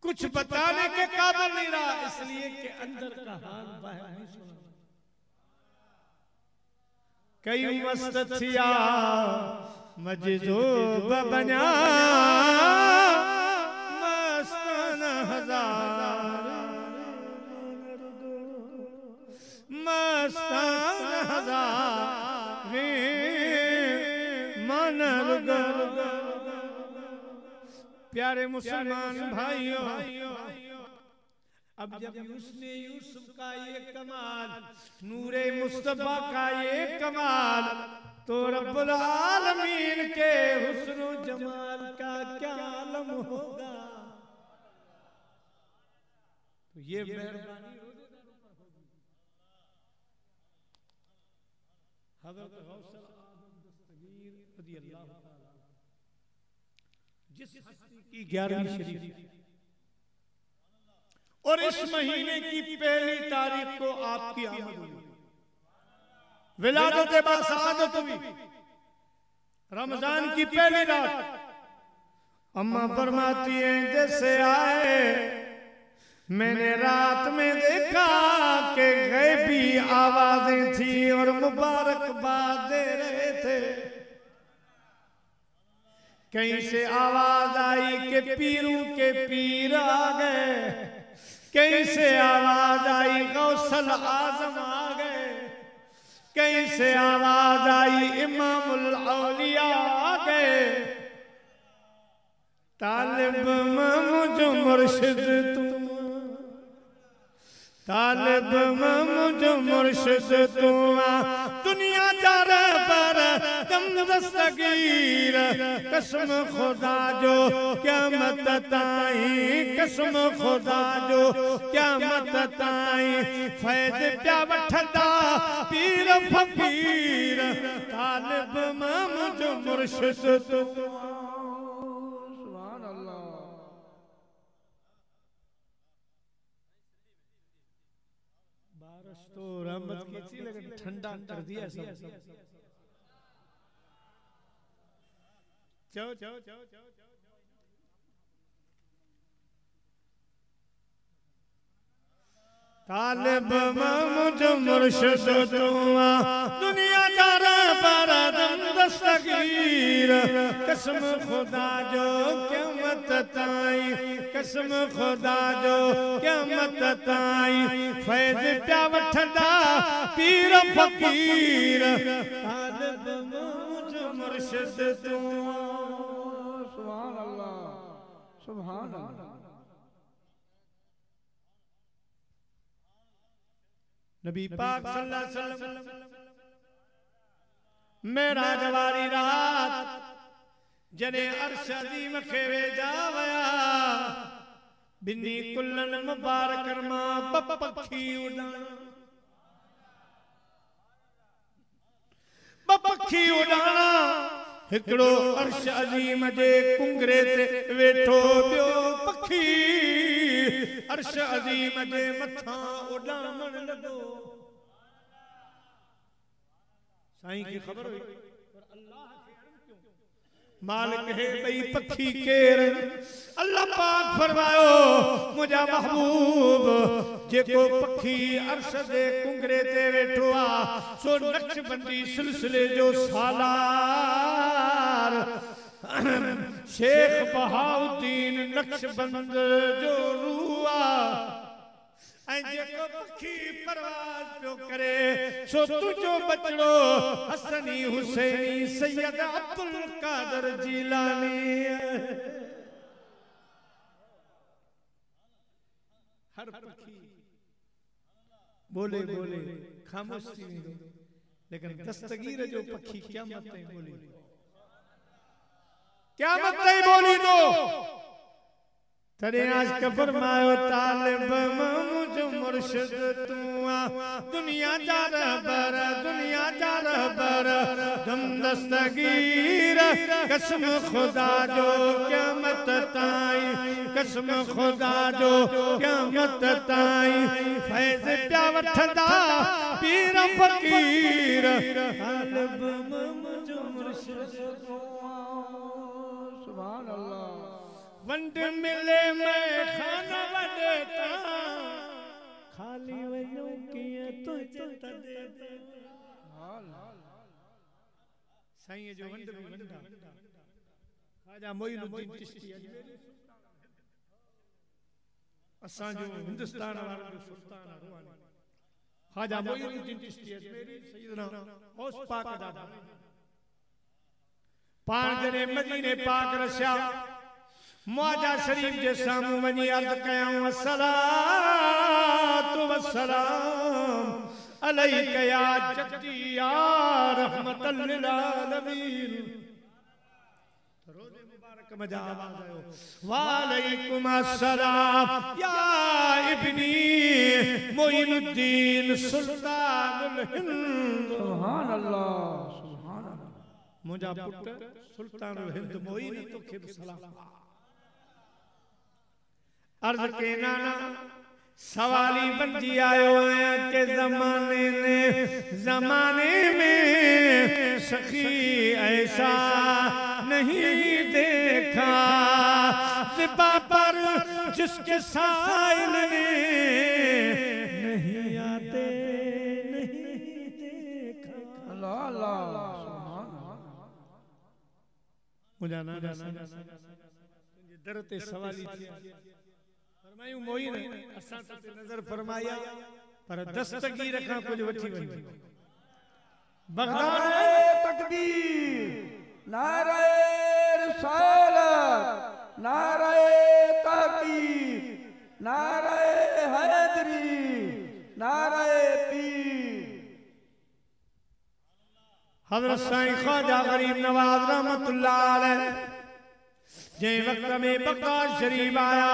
कुछ बताने के काबिल नहीं रहा इसलिए कि अंदर का हाल बाहर नहीं सुना। कई मस्त थिया मजजूब बन्या मस्तान हजारे मस्तान हजारे मन रुगो। प्यारे मुसलमान भाइयों अब जब उसने यूसुफ का ये कमाल नूरे मुस्तफा का ये कमाल तो रब्बुल आलमीन के हुस्न जमाल का क्या आलम होगा। तो ये मेहरबानी रोजेदारों पर होगी। हज़रत गौसल आज़म दस्तगीर रज़ियल्लाहु ताला जिस हस्ती की 11वीं शरीफ और इस महीने की पहली तारीख को आपकी आमद हुई। विलादत बासादत हुई रमजान की पहली रात। अम्मा फरमाती हैं जैसे आए मैंने रात में देखा कि गैबी आवाजें थी और मुबारकबाद दे रहे थे। कहीं से आवाज आई कि पीरों के पीर आ गए। कहीं से आवाज आई गौसल आजम आ गए। कहीं से आवाज आई इमामुल औलिया आ गए। तालिब मुझ मुर्शिद तुम तालिब मुझ मुर्शिद तुम दुनिया जार पर दम दस्तगीर कसम खुदा जो क़यामत ताईं कसम खुदा जो क़यामत ताईं फैज़ प्या वठदा पीर फकीर तालिब मुझ मुर्शिद तुम। बारिश तो रहमत की थी लेकिन ठंडा कर दिया सब। जाओ जाओ जाओ जाओ तालिब मुझ मुर्शिद तुआ दुनिया जार पर दस्तगीर कसम खुदा जो क़यामत ताई कसम खुदा जो क़यामत ताई फैज़ प्या वठंदा पीर फ़कीर तालिब मुझ मुर्शिद तुआ सुभान अल्लाह सुभान अल्लाह। नबी पाक सल्लल्लाहु अलैहि वसल्लम मेराज वाली रात जने अर्श अज़ीम खे वेजा वया बिन्नी कुल्लन मुबारक मां पखी उड़ान पखी उड़ाना हिकड़ो अर्श अज़ीम जे कुंगरे ते वेठो बियो पखी अर्श अज़ीम जे मथा उड़ामण लगो। साईं की खबर हुई पर अल्लाह के अर्ज़ क्यों मालिक है भई पखी केर अल्लाह पाक फरमायो मुझा महबूब जेको पखी अर्श दे कुंगरे ते वेठो आ सो नक्शबंदी सिलसिले जो सालार शेख बहाउद्दीन नक्शबंद जो रूआ जेको पखी परवाज पियो करे सो तुझो बचड़ो हसनी हुसैनी सैयद अब्दुल कादर जीलानी। हर पखी बोले बोले खामोश थी वेंदो लेकिन दस्तगीर जो पखी क़यामत ताईं बोली क़यामत ताईं बोली तो तरे आज का फरमायो तालिब मुझ मुर्शिद तुआ दुनिया जा रहबर तुम दस्तगीर कसम खुदा जो क़यामत ताई कसम खुदा जो क़यामत ताई फैज़ प्या वठंदा पीर फ़कीर तालिब मुझ मुर्शिद तुआ सुभान अल्लाह। वंड मिले मैं खाना वडेता खाली वयो किए तो तदे साईं जो वंड भी वंडा ख्वाजा मोइनुद्दीन चिश्ती अजमेरी असां जो हिंदुस्तान वाला जो सुल्तान रूहानी ख्वाजा मोइनुद्दीन चिश्ती अजमेरी सैयदना गौस पाक दा पाण जने मदीने पाक रसिया मुआजा शरीफ जे सामू वनी अर्ज कयां अस्सलातु वस्सलाम अलैका या जद्दी या रहमतल लिल आलमीन। रोज़े मुबारक मजा आवाज आयो वालेकुम अस्सलाम या इब्नी मोइनुद्दीन सुल्तानुल हिंद। सुभान अल्लाह सुभान अल्लाह। मुझा पुट सुल्तानुल हिंद मोइन तोखे सलाम अर्ज के नाना सवाली बंजी आयो है के जमाने में सखी ऐसा नहीं देखा ज़िबा पर जिसके साइल नहीं आते नहीं देखा। अल्लाह अल्लाह मुझा नाना दरते सवाली फरमायूं मोइन असां ते नजर फरमाया पर दस्तगीर खां कुछ वठी वई बगदाद नारे तकबीर नारे रिसालत नारे तहकीक नारे हैदरी नारे पीर। हज़रत साईं ख्वाजा गरीब नवाज रहमतुल्लाह अलैह जे वक्त में बगदाद शरीफ आया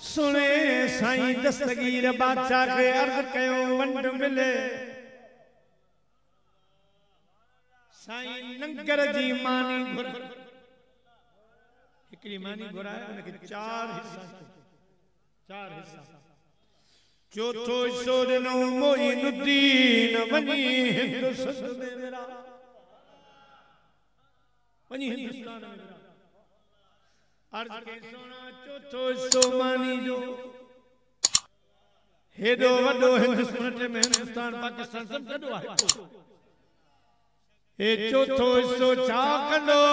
सुने साईं दस्तगीर बादशाह के अर्ज कयो वंड मिले साईं लंगर जी मानी घुर हिकड़ी मानी घुराए उनके चार हिस्सा चौथो हिस्सो ॾिनो मोइनुद्दीन वञी हिंदुस्तान में मेरा वञी हिंदुस्तान में मेरा अर्ज के सोना चौथो हिस्सो मानी जो हेॾो वॾो हिंदुस्तान में हिंदुस्तान पाकिस्तान सब गॾु आहे हे चौथो हिस्सो छा कंदो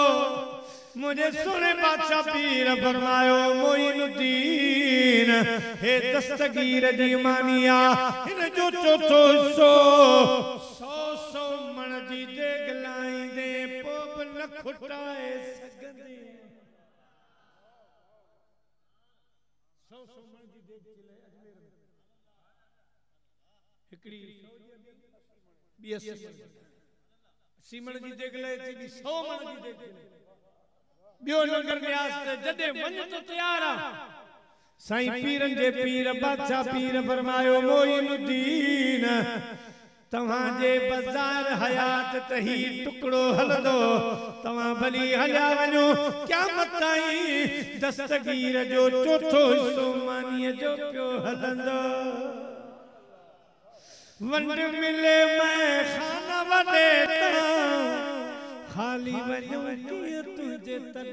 मुझे सुने बादशाह पीर फरमायो मोइनुद्दीन हे दस्तगीर जी मानिया इन जो चौथो हिस्सो 100 मण जी देग लाईंदे पोइ बि न खुटाए सघंदे 100 मण जी देग जे लाइ अजमेर में हिकड़ी सीमण जी देग लाइ 100 मण जी देग बियो लंगर न्यास ते जदे वञ तो तैयार आ साईं पीरन जे पीर बादशाह पीर फरमायो मोइनुद्दीन तव्हां जे बाजार हयात त ही टुकड़ो हलंदो तव्हां भली हलिया वञो क़यामत ताईं दस्तगीर जो चौथो हिस्सो मानीअ जो पियो हलंदो वंड मिले मैं खाना वडे खाली वञो कीअं तुझे तॾे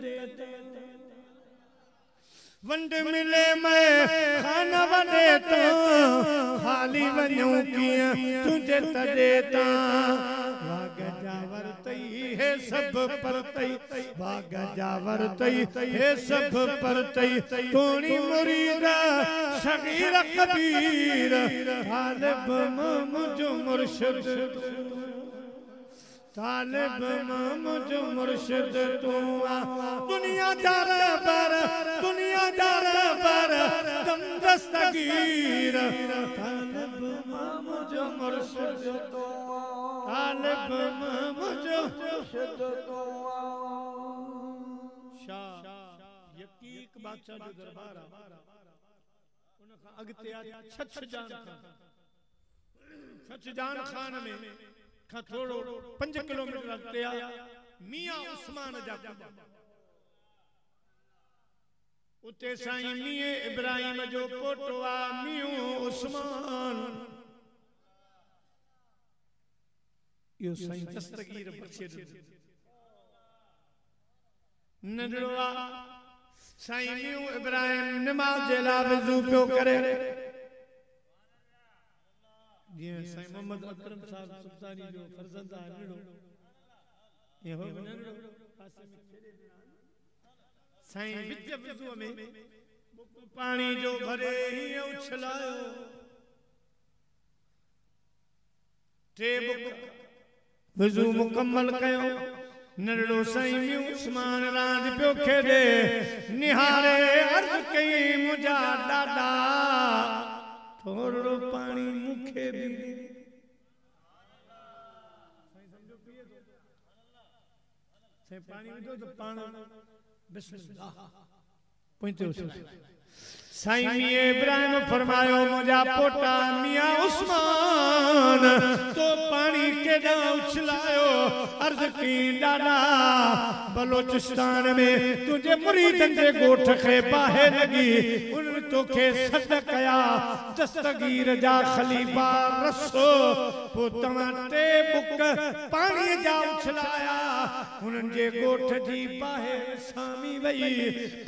वंड मिले मैं खाना वडे खाली वञो कीअं तुझे तॾे वाग जावर तई हे सब परतई वाग जावर तई हे सब परतई तोणी मुरीद सगीर कबीर तालिब मुझो मुर्शिद तालिब मुझो मुर्शिद तू दुनिया दार बर दम दस्तगीर तालिब मुझो मुर्शिद तू तालिब मुझो मुर्शिद तू शाह यकीक बादशाह जो दरबार उन खां अगते आ छछ जान खान में खां थोड़ो 5 किलोमीटर अगते आ मियां उस्मान जा उते साईं मियां इब्राहिम जो पोटो आ मियों उस्मान यो साईं दस्तगीर बख्शे नंढड़ो आ साईं मियों इब्राहिम नमाज जे लाइ वज़ू पियो करे जीअं साईं मोहम्मद अकरम साहब सुल्तानी जो फर्ज़ंद आहे नंढड़ो ये हो नंढड़ो पासे में खेॾे साईं विच वज़ूअ में पाणी जो भरे हीअं उछलायो टे बुक वज़ू मुकम्मल कयो नंढड़ो साईं मियों उस्मान रांदि पियो खेॾे निहारे अर्ज़ कई मुंहिंजा ॾाॾा थोड़ो पानी मुखे भी साईं पानी विधो तो पाण बिस्मिल्लाह पोइते साईं मियां इब्राहिम फरमायो मुंहिंजा पोटा मियां उस्मान तो पानी केॾा उछलायो अर्ज़ कई ॾाॾा बलोचिस्तान में तुझे मुरीदन जे ॻोठ खे बाहि लॻी उन्हनि तोखे सॾ कया दस्तगीर जा ख़लीफ़ा रसो पोइ तव्हां टे बुक पाणीअ जा उछलाया उन्हनि जे ॻोठ जी बाहि सामी वई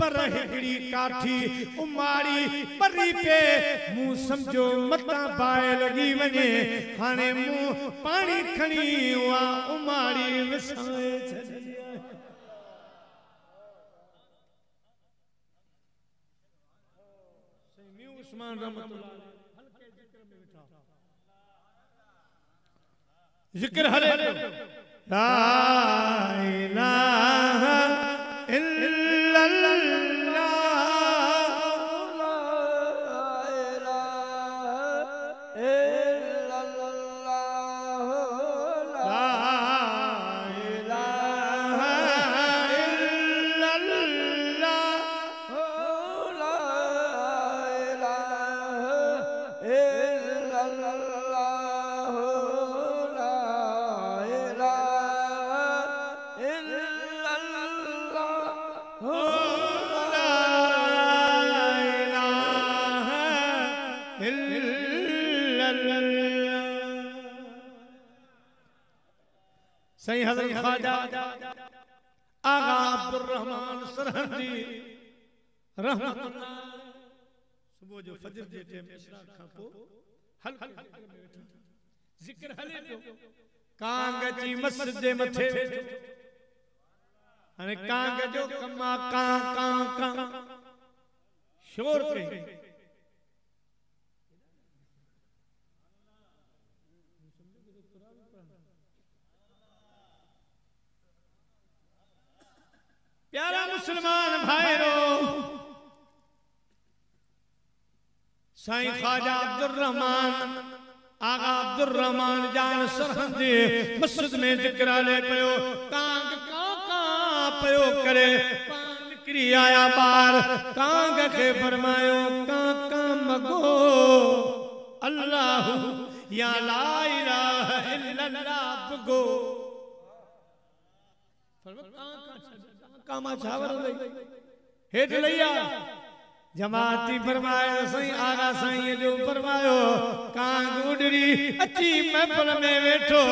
पर हिकिड़ी काठी उमाड़ी परी पे मुंह समझो मतां बाहि लॻी वञे हाणे मुंह पाणी खणी उहा उमाड़ी विसाए छॾी उस्मान रहमतुल्लाह हल्के जिक्र में बैठा जिक्र हरे ला इलाहा इल्लल्लाह सही हजरत ख्वाजा आगा अब्दुल रहमान सरहंदी रहमतुल्लाह सुबह जो फजर जे टाइम इशराक खां पो हल्के जिक्र हले पियो कांग जी मस्जिद जे मथे हाणे कांग जो कमा कां कां कां शोर कई प्यारा मुसलमान भाईरो साईं ख्वाजा अब्दुल रहमान आगा अब्दुल रहमान जान सरहंदी मस्जिद में जिक्र ले पयो कांग कां पयो करे पान निकरी आया बार कांग के फरमायो कां मगो अल्लाह या ला इलाहा इल्लल्लाह बगो कामा छावर हेठ लैया जमाती फरमाया सही आगा साईं जो फरमायो कांग उडरी अची महफिल में वेठो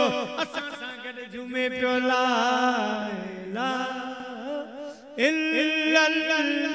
असां सां गॾु झूमे पियो ला इलाहा इल्लल्लाह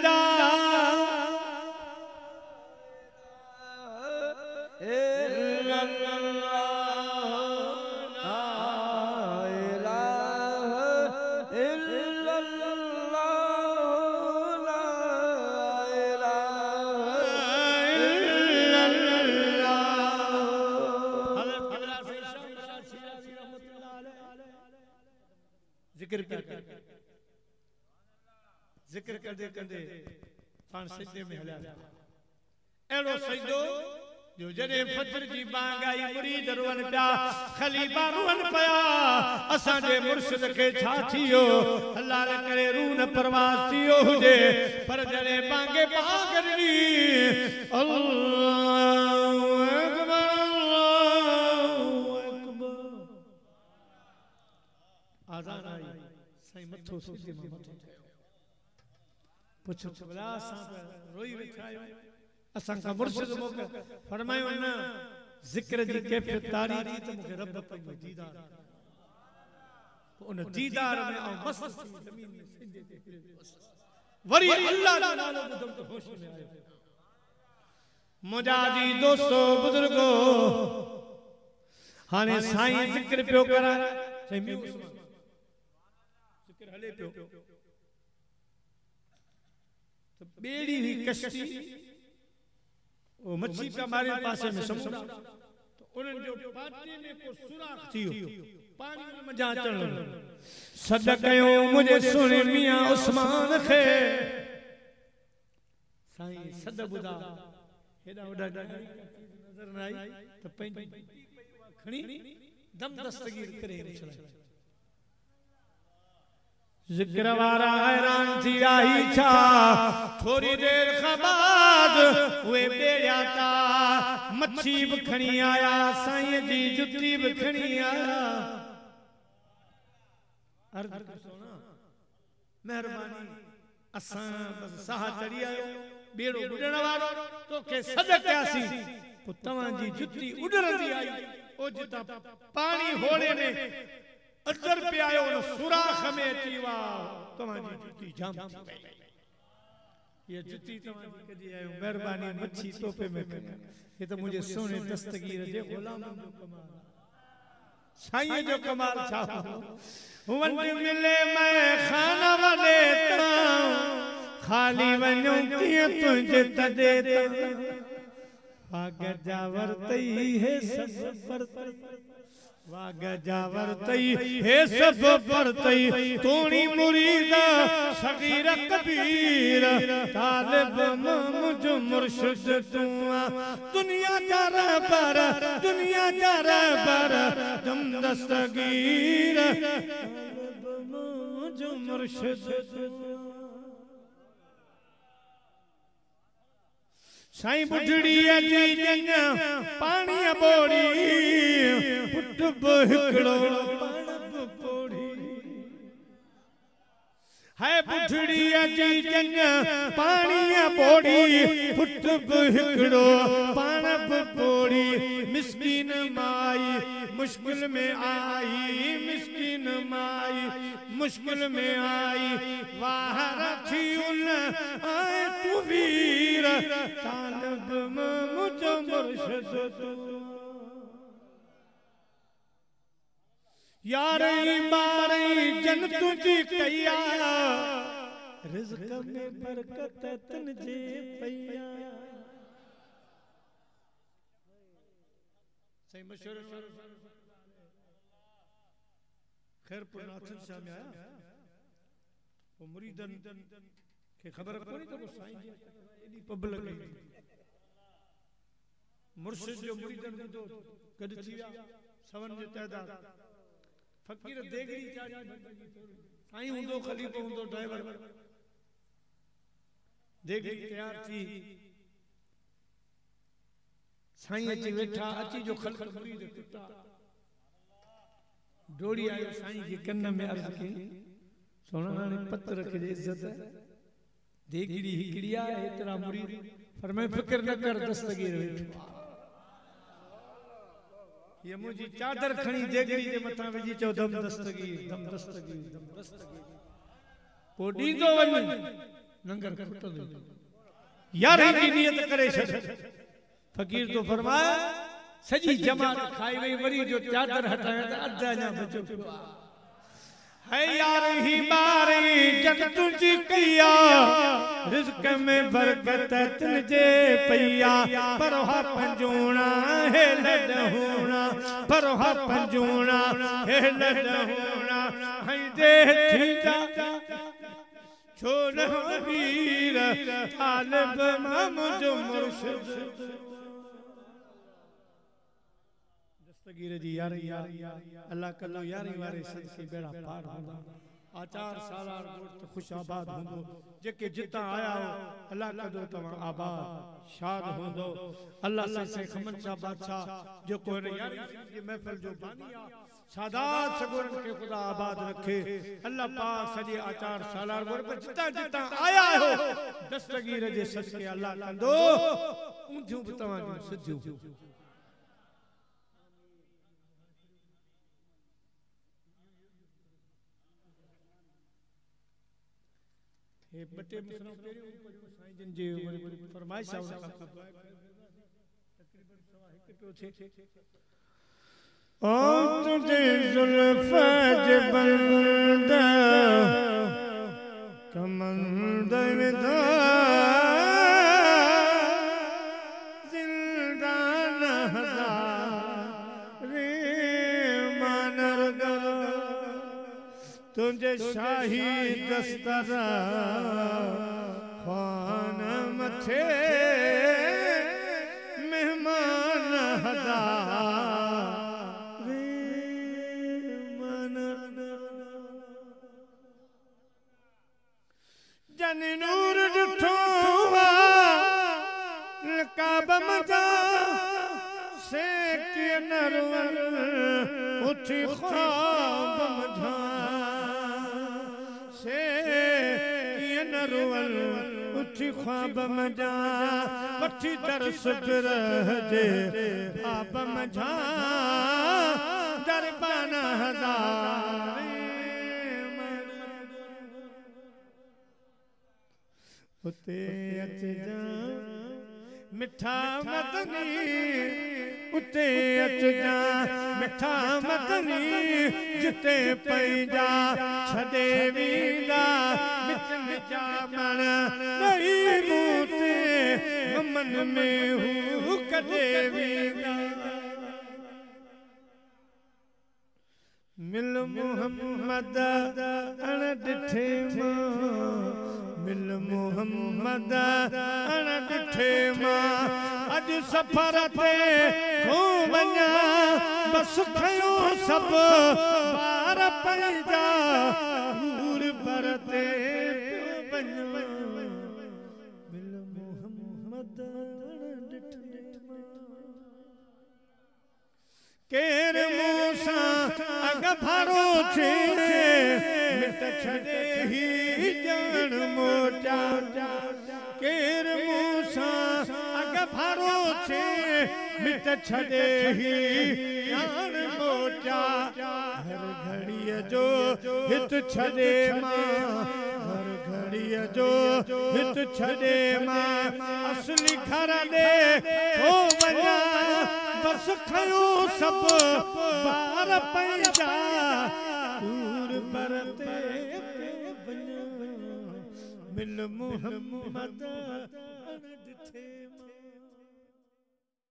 जिक्र करदे करदे पान सजदे में हलिया एड़ो सजदो जो जने फजर जी बांग आई मुरीद रोवन पिया खलीफा रोवन पिया असां जे मुर्शिद के छा थियो अल्लाह रे करे रूह न परवास थियो हुजे पर जने बांगे बांग ॾिनी अल्लाहु अकबर आज़ान आई साईं मथो सजदे में मथो पुछो छबला असां रोई वेठा आहियूं असां का मुर्शिद मोक फरमायो न जिक्र जी कैफियत तारी थी त मूंखे रब पंहिंजो दीदार उन दीदार में ऐं मस्त ज़मीन में सिंधे ते वरी अल्लाह जो नालो ॿुधम त होश में आयो मुंहिंजा जी दोस्तो बुजुर्गो हाणे साईं जिक्र पियो कराए साईं जिक्र हले पियो तो बेड़ी हुई कश्ती वो मच्छी का मारे पासे में समुद्र तो उन्हें जो पाटे में को सुराख थियो पानी में मजा चल सदकयो मुझे सुने मियां उस्मान खे साईं सद बुदा हेडा वडा नजर न आई तो पंहिंजी खणी दम दस्तगीर करे जिक्र वारा हैरान थी आई छा थोड़ी देर बाद वे बेड़िया ता मच्छी भी खणी आया साईं जी जुती भी खणी आया अर्ज सोना मेहरबानी असां बस साह चढ़ी आयो बेड़ो बुडण वारो तो के सदक्यासी तो तवां जी जुती उडरंदी आई ओ जिता पानी होड़े में अदर पे आयो न सुराख में अची वा तव्हांजी जुती जाम थी पई ये जुती तव्हांजी कजी आयो मेहरबानी मच्छी तोपे में ये तो मुझे सोने दस्तगीर जे गुलाम जो कमाल साईं जो कमाल छा वंड मिले मैं खाना वने ता खाली वणो किए तुझे तदे वाग जावर तई है सब परतई वाग जावर तई हे सब परतई तोणी मुरीद सगीर कबीर तालिब मुझ मुर्शिद तुआ दुनिया जा रहबर दम दस्तगीर तालिब मुझ मुर्शिद साईं बुढ़ड़ी अची जंग पानी बोड़ी पुट बहिकड़ो पान पोड़ी है बुढ़ड़ी अची जंग पानी बोड़ी पुट बहिकड़ो पान पोड़ी मिस्कीन माई मुश्किल में आई, मिस्कीन माई मुश्किल में आई, वाह रखी उन आए तू वीर तालब मुझ मुर्शिद तू। यारई बारई जन तुझी कया, रिज़्क़ में बरकत तुझे पया। सही मशहूर खैरपुर नाथन शाह में आया, वो मुरीदन के खबर कोनी तो वो साईं जी एडी पब्लिक मुर्शिद जो मुरीदन जो गड थी विया सवन जे तइदाद, फकीर देगड़ी चाड़ी साईं हुंदो, खलीफो हुंदो, ड्राइवर देगड़ी तैयार थी, साईं अची वेठा, अची जो खल्क मुरीद टुटा, डोड़ी आयो साईं के कन में अर्ज की, सोना ने पत्थर के इज्जत है, देगड़ी हिकड़ी आ एतरा मुरीद, फरमाए फिक्र न कर दस्तगीर वेठो, ये मुझी चादर खणी देगड़ी जे मथा विझी चो दम दस्तगीर, दम दस्तगीर, दम दस्तगीर, पो डींदो वञ लंगर खुटंदो, यार की नियत करे छॾ। फकीर तो फरमाया सजी जमात खाई वई, वरी जो चादर हटाया त अधा जा बचो पियो है। यार ही बारी जग तुझी कया, रिज़्क़ में बरकत तुझे पया, परोहा पंजूणा है लडहुणा, परोहा पंजूणा है लडहुणा, है दे थी जा छोड़ वीर तालिब मुझ मुर्शिद। दस्तगीर जी यारी अल्लाह कलो यारी वारे सदके बेड़ा पार होंदा, आचार सालार गोट खुश आबाद होंदो, जेके जिता आया हो अल्लाह कदो तवा आबाद शाद होंदो। अल्लाह से खमन शाह बादशाह जो को यारी जी महफिल जो बानिया सादात सगोरन के खुदा आबाद रखे। अल्लाह पाक सजे आचार सालार गोट पर जिता जिता आया हो दस्तगीर जे सदके अल्लाह कंदो ऊंधियूं भी तवा जो सिधियूं। ये बटे मुसरा पेरी ऊपर साईं जन जे फरमाइश आ तकरीबन सवा 1 पियो छे। ओ तुझे जुल्फ जबंद कमंद विदा जिंदान हजारे मानरगर, तुझे शाही दस्तर खान मथे मेहमान हजारे मन, जन नूर ॾिठो काब मजा से के नरवन उठी ख्वाब मझा से के नरवन उठी ख्वाब मजा, वठी तरस बिरह जे ख्वाब मझा, दरबाना हज़ारे उते अच जा मिठा मदनी, उते अच जा मिठा मदनी, जिते पैजा छदे वींदा मिठ मिठा मन नहीं मूते मन में हू कदे वींदा। मिल मोहम्मद अण ॾिठे मां, मिल मोहम्मद अण ॾिठे मां, अज सफर ते तूं वञा बस खयो सभु बार पैजा, दूर पर ते वञा मिल मोहम्मद अण ॾिठे मां। केर मूसा अग भारो छे मिट छड़े ही जान मोटा, केर मूसा अग भारो छे मिट छड़े ही यान मोचा हर घड़ी जो हित छड़े मां हर घड़ी जो हित छड़े मां असली घर दे हो वञा बस खयो सब बार पैजा दूर परते मिल मुहम्मद